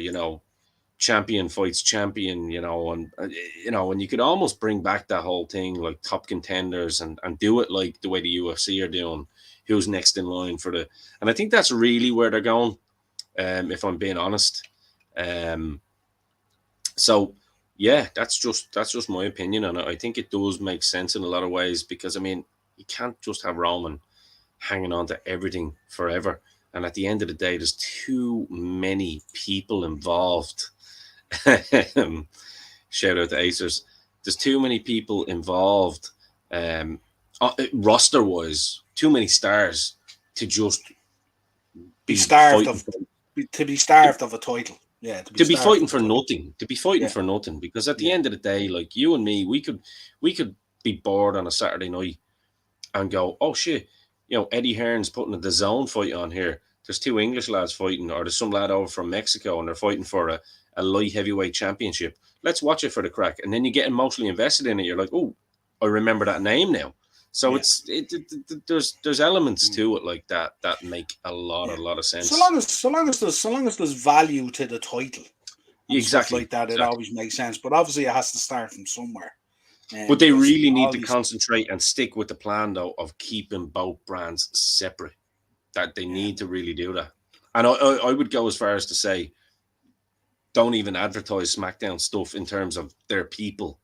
champion fights champion, and you could almost bring back that whole thing like top contenders and do it like the way the UFC are doing. Who's next in line for the? And I think that's really where they're going. If I'm being honest. So yeah, that's just my opinion on it. I think it does make sense in a lot of ways because you can't just have Roman hanging on to everything forever. And at the end of the day, there's too many people involved. Shout out to Acers. There's too many people involved, roster wise. Too many stars to just be starved of a title. Yeah, to be fighting for nothing. To be fighting for nothing. Because at the end of the day, like you and me, we could be bored on a Saturday night and go, oh shit, Eddie Hearn's putting a DAZN fight on here. There's 2 English lads fighting, or there's some lad over from Mexico and they're fighting for a light heavyweight championship. Let's watch it for the crack. And then you get emotionally invested in it. You're like, oh, I remember that name now. So there's elements to it like that make a lot of sense. So long as there's value to the title, exactly like that, it always makes sense. But obviously, it has to start from somewhere. But they really need to concentrate and stick with the plan though of keeping both brands separate. That they need to really do that. And I would go as far as to say, don't even advertise SmackDown stuff in terms of their people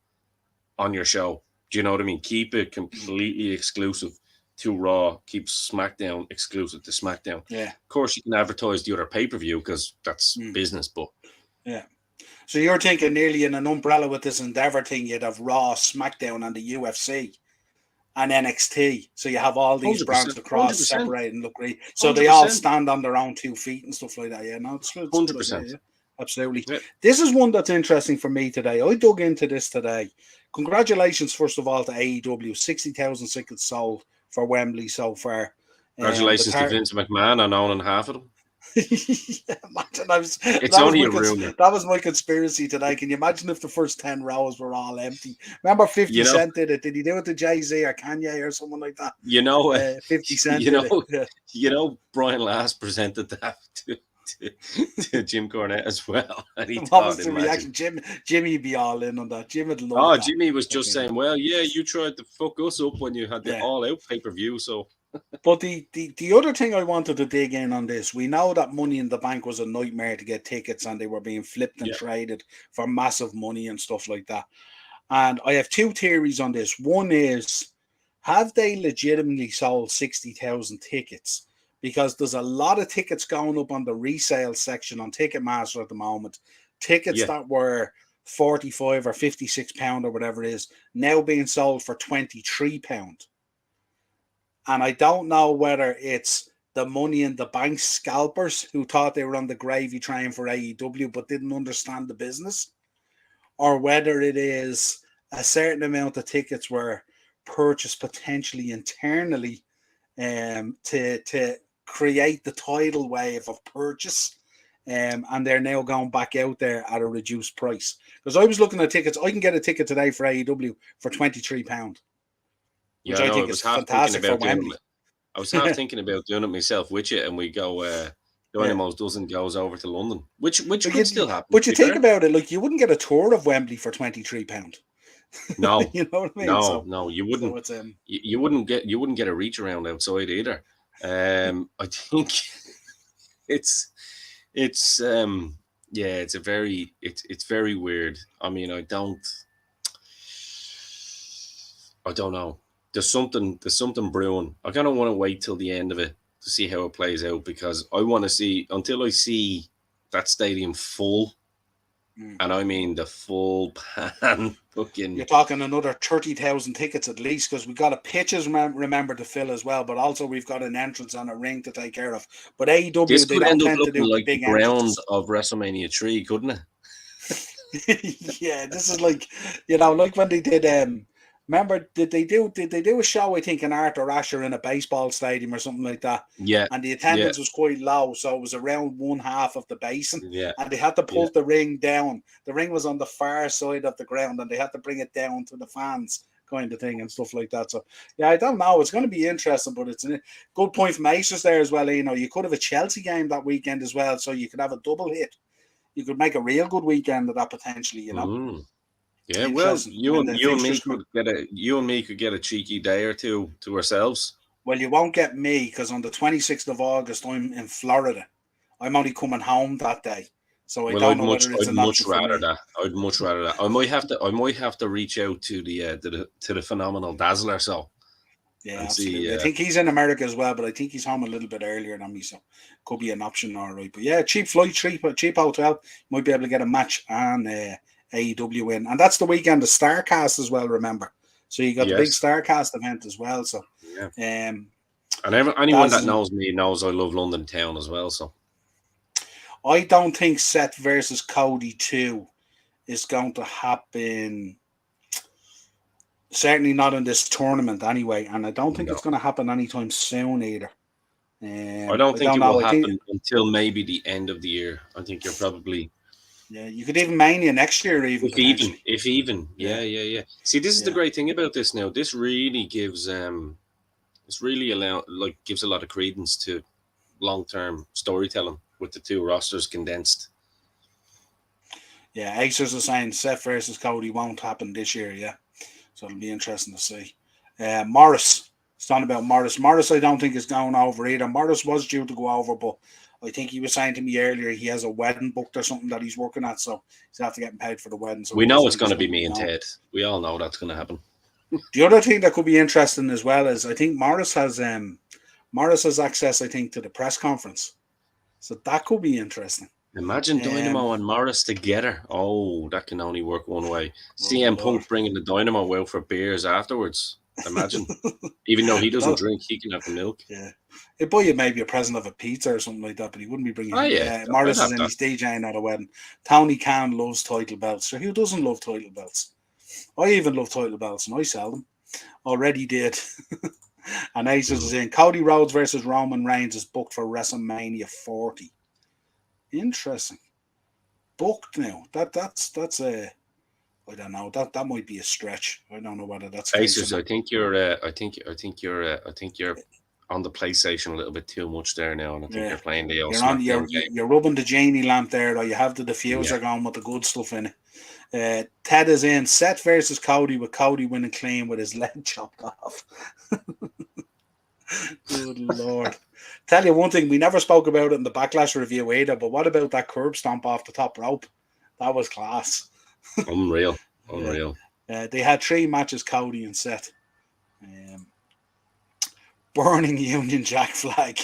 on your show. Do you know what I mean? Keep it completely exclusive to Raw. Keep SmackDown exclusive to SmackDown. Yeah. Of course, you can advertise the other pay-per-view because that's business, but... Yeah. So you're thinking nearly in an umbrella with this Endeavor thing, you'd have Raw, SmackDown, and the UFC and NXT. So you have all these brands across, 100%. Separate and look great. So 100%. They all stand on their own 2 feet and stuff like that. Yeah, no, it's 100%. Yeah. Absolutely. Yep. This is one that's interesting for me today. I dug into this today. Congratulations, first of all, to AEW. 60,000 tickets sold for Wembley so far. Congratulations to Vince McMahon on owning half of them. Imagine it's only a rumor. That was my conspiracy today. Can you imagine if the first 10 rows were all empty? Remember 50 Cent did it? Did he do it to Jay-Z or Kanye or someone like that? 50 Cent Brian Last presented that to Jim Cornette as well. And he what was the reaction? Jimmy be all in on that. Jim would love that. Jimmy was just saying, well, yeah, you tried to fuck us up when you had the all-out pay-per-view, so... But the other thing I wanted to dig in on this, we know that Money in the Bank was a nightmare to get tickets and they were being flipped and traded for massive money and stuff like that. And I have 2 theories on this. One is, have they legitimately sold 60,000 tickets? Because there's a lot of tickets going up on the resale section on Ticketmaster at the moment. Tickets that were £45 or £56 or whatever it is, now being sold for £23. And I don't know whether it's the Money in the Bank scalpers who thought they were on the gravy train for AEW but didn't understand the business, or whether it is a certain amount of tickets were purchased potentially internally to create the tidal wave of purchase, and they're now going back out there at a reduced price. Because I was looking at tickets, I can get a ticket today for AEW for £23. Which I think is fantastic for Wembley. I was half thinking about doing it myself with you, and we go Dynamos doesn't goes over to London, which could still happen. But you think about it, like you wouldn't get a tour of Wembley for £23. No, you know what I mean? No, you wouldn't. So you wouldn't get a reach around outside either. I think it's yeah, it's very weird. I mean, I don't know. There's something brewing. I kind of want to wait till the end of it to see how it plays out because I want to see until I see that stadium full, Mm. and I mean the full pan You're fucking. talking another 30,000 tickets at least because we've got a pitches remember to fill as well, but also we've got an entrance and a ring to take care of. But This AEW, they could don't end up tend to looking do like the big ground entrances. of WrestleMania 3, couldn't it? Yeah, this is like, like when they did remember did they do a show, I think, in Arthur Asher in a baseball stadium or something like that, Yeah, and the yeah, attendance was quite low, so it was around one half of the basin, yeah, and they had to yeah. pull the ring down. The ring was on the far side of the ground, and they had to bring it down to the fans, kind of thing, and stuff like that. So yeah, I don't know, it's going to be interesting, but it's a good point from Aces there as well. You could have a Chelsea game that weekend as well, so you could have a double hit. You could make a real good weekend of that potentially. Mm. Yeah, well, Interesting when the fixtures come. you and me could get a cheeky day or two to ourselves. Well, you won't get me because on the 26th of August, I'm in Florida. I'm only coming home that day. So I Well, don't know whether it's I'd an much option for rather me. that. I'd much rather that. I might have to reach out to the phenomenal Dazzler so Yeah, and see. absolutely. I think he's in America as well, but I think he's home a little bit earlier than me. So could be an option, all right. But yeah, cheap flight, cheap hotel. Might be able to get a match and AEW in. And that's the weekend of Starcast as well, remember. So you got the big Yes, Starcast event as well. So yeah. um, And anyone Daz that is knows me knows I love London town as well. So I don't think Seth versus Cody 2 is going to happen. Certainly not in this tournament anyway. And I don't think no, it's going to happen anytime soon either. I don't I think don't it will know. I think, happen until maybe the end of the year. I think you're probably. yeah, you could even Mania next year, even potentially. If even, Yeah, yeah, yeah, yeah. See, this is the yeah, great thing about this now. This really gives it's really gives a lot of credence to long term storytelling with the two rosters condensed. yeah. Acers are saying Seth versus Cody won't happen this year. Yeah, so it'll be interesting to see. Morris, it's talking about Morris. Morris, I don't think is going over either. Morris was due to go over, but I think he was saying to me earlier he has a wedding booked or something that he's working at, so he's after getting paid for the wedding. So We he know doesn't it's think going he's to be going to be me and going. Ted. We all know that's going to happen. The other thing that could be interesting as well is I think Morris has access, I think, to the press conference, so that could be interesting. Imagine Um, Dynamo and Morris together. Oh, that can only work one way. oh CM Lord, Punk bringing the Dynamo out for beers afterwards. Imagine. Even though he doesn't that drink, he can have the milk. yeah, he'd buy you maybe a present of a pizza or something like that, but he wouldn't be Oh, bringing. yeah. Yeah, I'd Morris is have in that. his DJing at a wedding. Tony Khan loves title belts, so who doesn't love title belts? I even love title belts, and I sell them. Already did. And Aces is Mm. in. Cody Rhodes versus Roman Reigns is booked for WrestleMania 40. Interesting. Booked now. That's a. I don't know. That might be a stretch. I don't know whether that's the case or Aces, not. I think you're on the PlayStation a little bit too much there now, and I think Yeah, you're playing the old you're on. SmackDown You're game. you're rubbing the genie lamp there, though. You have the Yeah. diffuser going with the good stuff in it. Ted is in. Seth versus Cody with Cody winning clean with his leg chopped off. Good Lord. Tell you one thing, we never spoke about it in the Backlash review either, but what about that curb stomp off the top rope? That was class. Unreal. Yeah. Unreal. They had 3 matches, Cody and Seth. Um, burning Union Jack flag.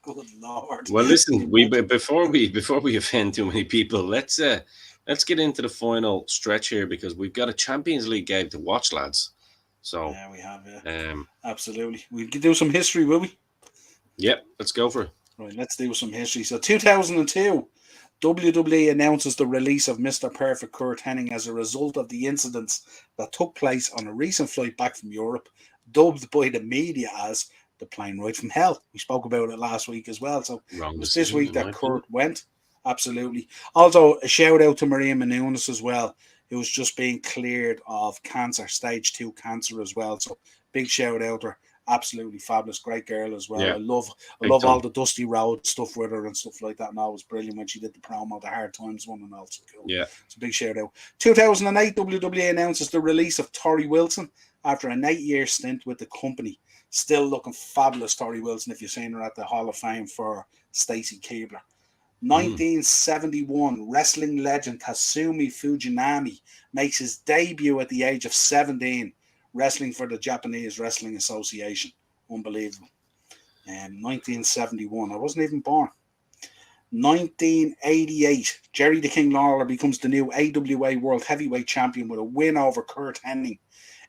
Good Lord. Well, listen, before we offend too many people, let's get into the final stretch here because we've got a Champions League game to watch, lads. So, Yeah, we have, yeah. um, Absolutely. We could do some history, will we? yep, let's go for it. Right, let's do some history. So 2002, WWE announces the release of Mr. Perfect Kurt Hennig as a result of the incidents that took place on a recent flight back from Europe, dubbed by the media as the plane ride from hell. We spoke about it last week as well. So Wrong it was this decision, week in my that opinion. Kurt went. Absolutely. Also, a shout out to Maria Menounos as well, who was just being cleared of cancer, stage 2 cancer as well. So big shout out to her. Absolutely fabulous, great girl as well. Yeah, I love big all time. the Dusty Road stuff with her and stuff like that. And that was brilliant when she did the promo, the Hard Times one, and all. So cool. Yeah, It's a big shout out. 2008, WWE announces the release of Tori Wilson after an 8-year stint with the company. Still looking fabulous, Tori Wilson, if you've seen her at the Hall of Fame for Stacy Keibler. 1971, wrestling legend Kasumi Fujinami makes his debut at the age of 17, wrestling for the Japanese Wrestling Association. Unbelievable. 1971, I wasn't even born. 1988, Jerry the King Lawler becomes the new AWA World Heavyweight Champion with a win over Kurt Hennig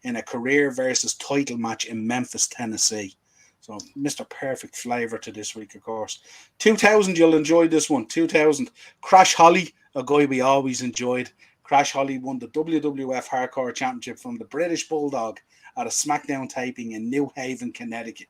in a career versus title match in Memphis, Tennessee. So, Mr. Perfect flavour to this week, of course. 2000, you'll enjoy this one. 2000, Crash Holly, a guy we always enjoyed. Crash Holly won the WWF Hardcore Championship from the British Bulldog at a SmackDown taping in New Haven, Connecticut.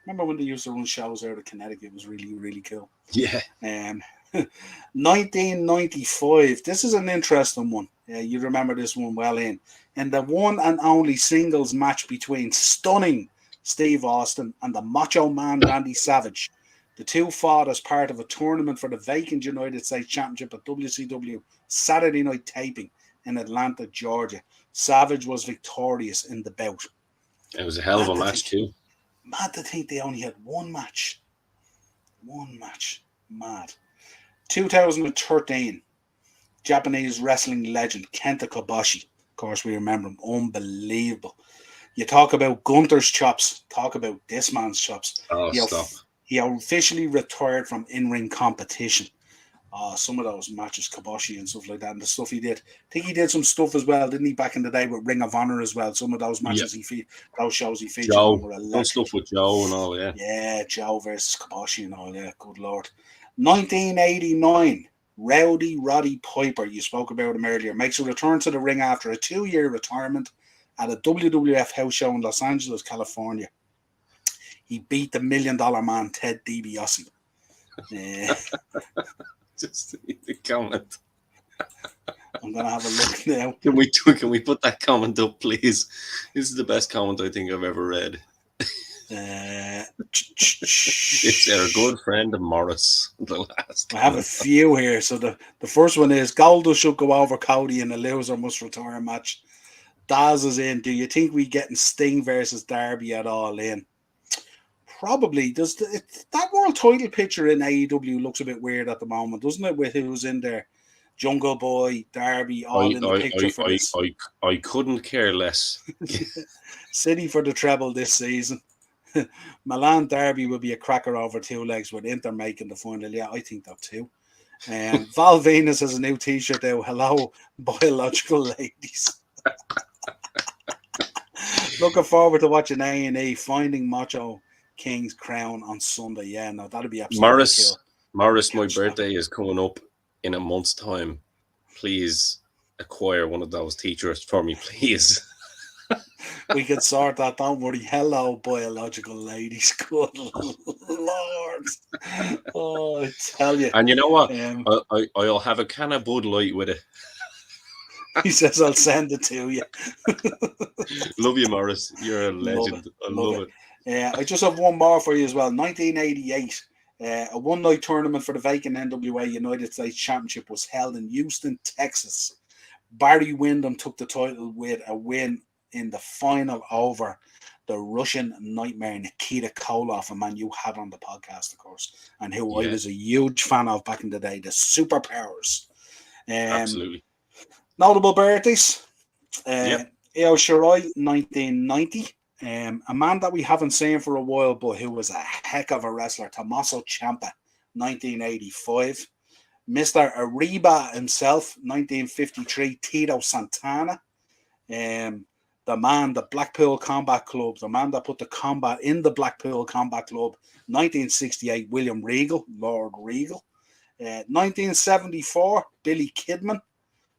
Remember when they used to run shows out of Connecticut? It was really, really cool. Yeah. 1995. This is an interesting one. You remember this one well in the one and only singles match between stunning Steve Austin and the Macho Man Randy Savage. The two fought as part of a tournament for the vacant United States Championship at WCW Saturday night taping in Atlanta, Georgia. Savage was victorious in the bout. It was a hell of a match too. Mad to think they only had one match. One match. Mad. 2013. Japanese wrestling legend Kenta Kobashi. Of course, we remember him. Unbelievable. You talk about Gunther's chops. Talk about this man's chops. Oh, stop. He officially retired from in-ring competition. Some of those matches, Kobashi and stuff like that, and the stuff he did. I think he did some stuff as well, didn't he, back in the day with Ring of Honor as well? Some of those matches those shows he featured on were electric. Some stuff with Joe and all, yeah. Yeah, Joe versus Kobashi and all, yeah, good lord. 1989, Rowdy Roddy Piper, you spoke about him earlier, makes a return to the ring after a 2-year retirement at a WWF house show in Los Angeles, California. He beat the $1 Million Man, Ted DiBiase. Just the comment. I'm gonna have a look now. Can we put that comment up, please? This is the best comment I think I've ever read. It's our good friend Morris. The last. I have a few here. So the first one is Goldust should go over Cody in a loser must retire match. Daz is in. Do you think we getting Sting versus Darby at all in? Probably. Does that world title picture in AEW looks a bit weird at the moment, doesn't it? With who's in there, Jungle Boy, Darby, all in the picture for this. I couldn't care less. City for the treble this season. Milan Derby will be a cracker over 2 legs with Inter making the final. Yeah, I think that too. Val Venus has a new t-shirt out. Hello, biological ladies. Looking forward to watching A&E Finding Macho King's Crown on Sunday. Yeah, no, that'll be absolutely cool. Morris, my birthday is coming up in a month's time. Please acquire one of those t-shirts for me, please. We can sort that, don't worry. Hello, biological ladies. Good Lord. Oh, I tell you. And you know what? I'll have a can of Bud Light with it. He says, I'll send it to you. Love you, Morris. You're a legend. I love it. I just have one more for you as well. 1988. A one-night tournament for the vacant NWA United States Championship was held in Houston, Texas. Barry Windham took the title with a win in the final over the Russian Nightmare Nikita Koloff, a man you had on the podcast, of course, and who I was a huge fan of back in the day, the Superpowers. Absolutely. Notable birthdays. Io Shirai, 1990. A man that we haven't seen for a while, but who was a heck of a wrestler, Tommaso Ciampa, 1985. Mr. Ariba himself, 1953, Tito Santana. The man, the Blackpool Combat Club, the man that put the combat in the Blackpool Combat Club, 1968, William Regal, Lord Regal. 1974, Billy Kidman,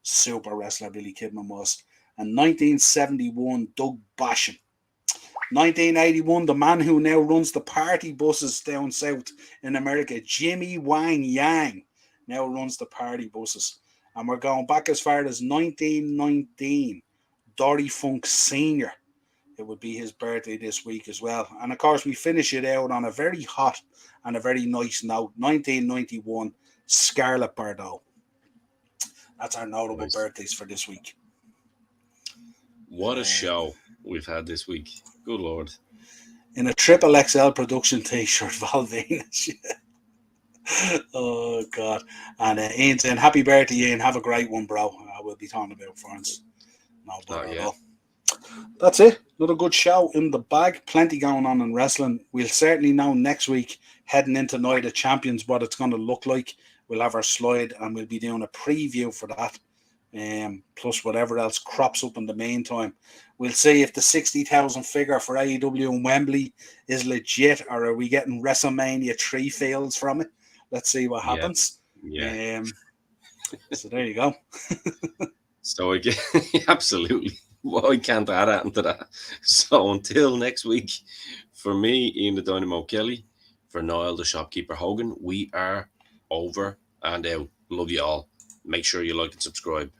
super wrestler Billy Kidman was. And 1971, Doug Basham. 1981, the man who now runs the party buses down south in America, Jimmy Wang Yang, now runs the party buses. And we're going back as far as 1919. Dory Funk Sr. It would be his birthday this week as well. And of course, we finish it out on a very hot and a very nice note. 1991, Scarlett Bordeaux. That's our notable birthdays for this week. What a show we've had this week. Good Lord. in a triple XL production t-shirt, Val Venus. Oh God! And Ian saying, "Happy birthday, Ian. Have a great one, bro. I will be talking about France. No bother at all." That's it. Another good show in the bag. Plenty going on in wrestling. We'll certainly know next week, heading into Night of Champions, what it's going to look like. We'll have our slide and we'll be doing a preview for that. Plus whatever else crops up in the meantime. We'll see if the 60,000 figure for AEW in Wembley is legit, or are we getting WrestleMania 3 fields from it? Let's see what happens. Yeah. So there you go. So again, absolutely. Well, I can't add anything to that. So until next week, for me, Ian the Dynamo Kelly, for Niall the Shopkeeper Hogan, we are over and out. Love you all. Make sure you like and subscribe.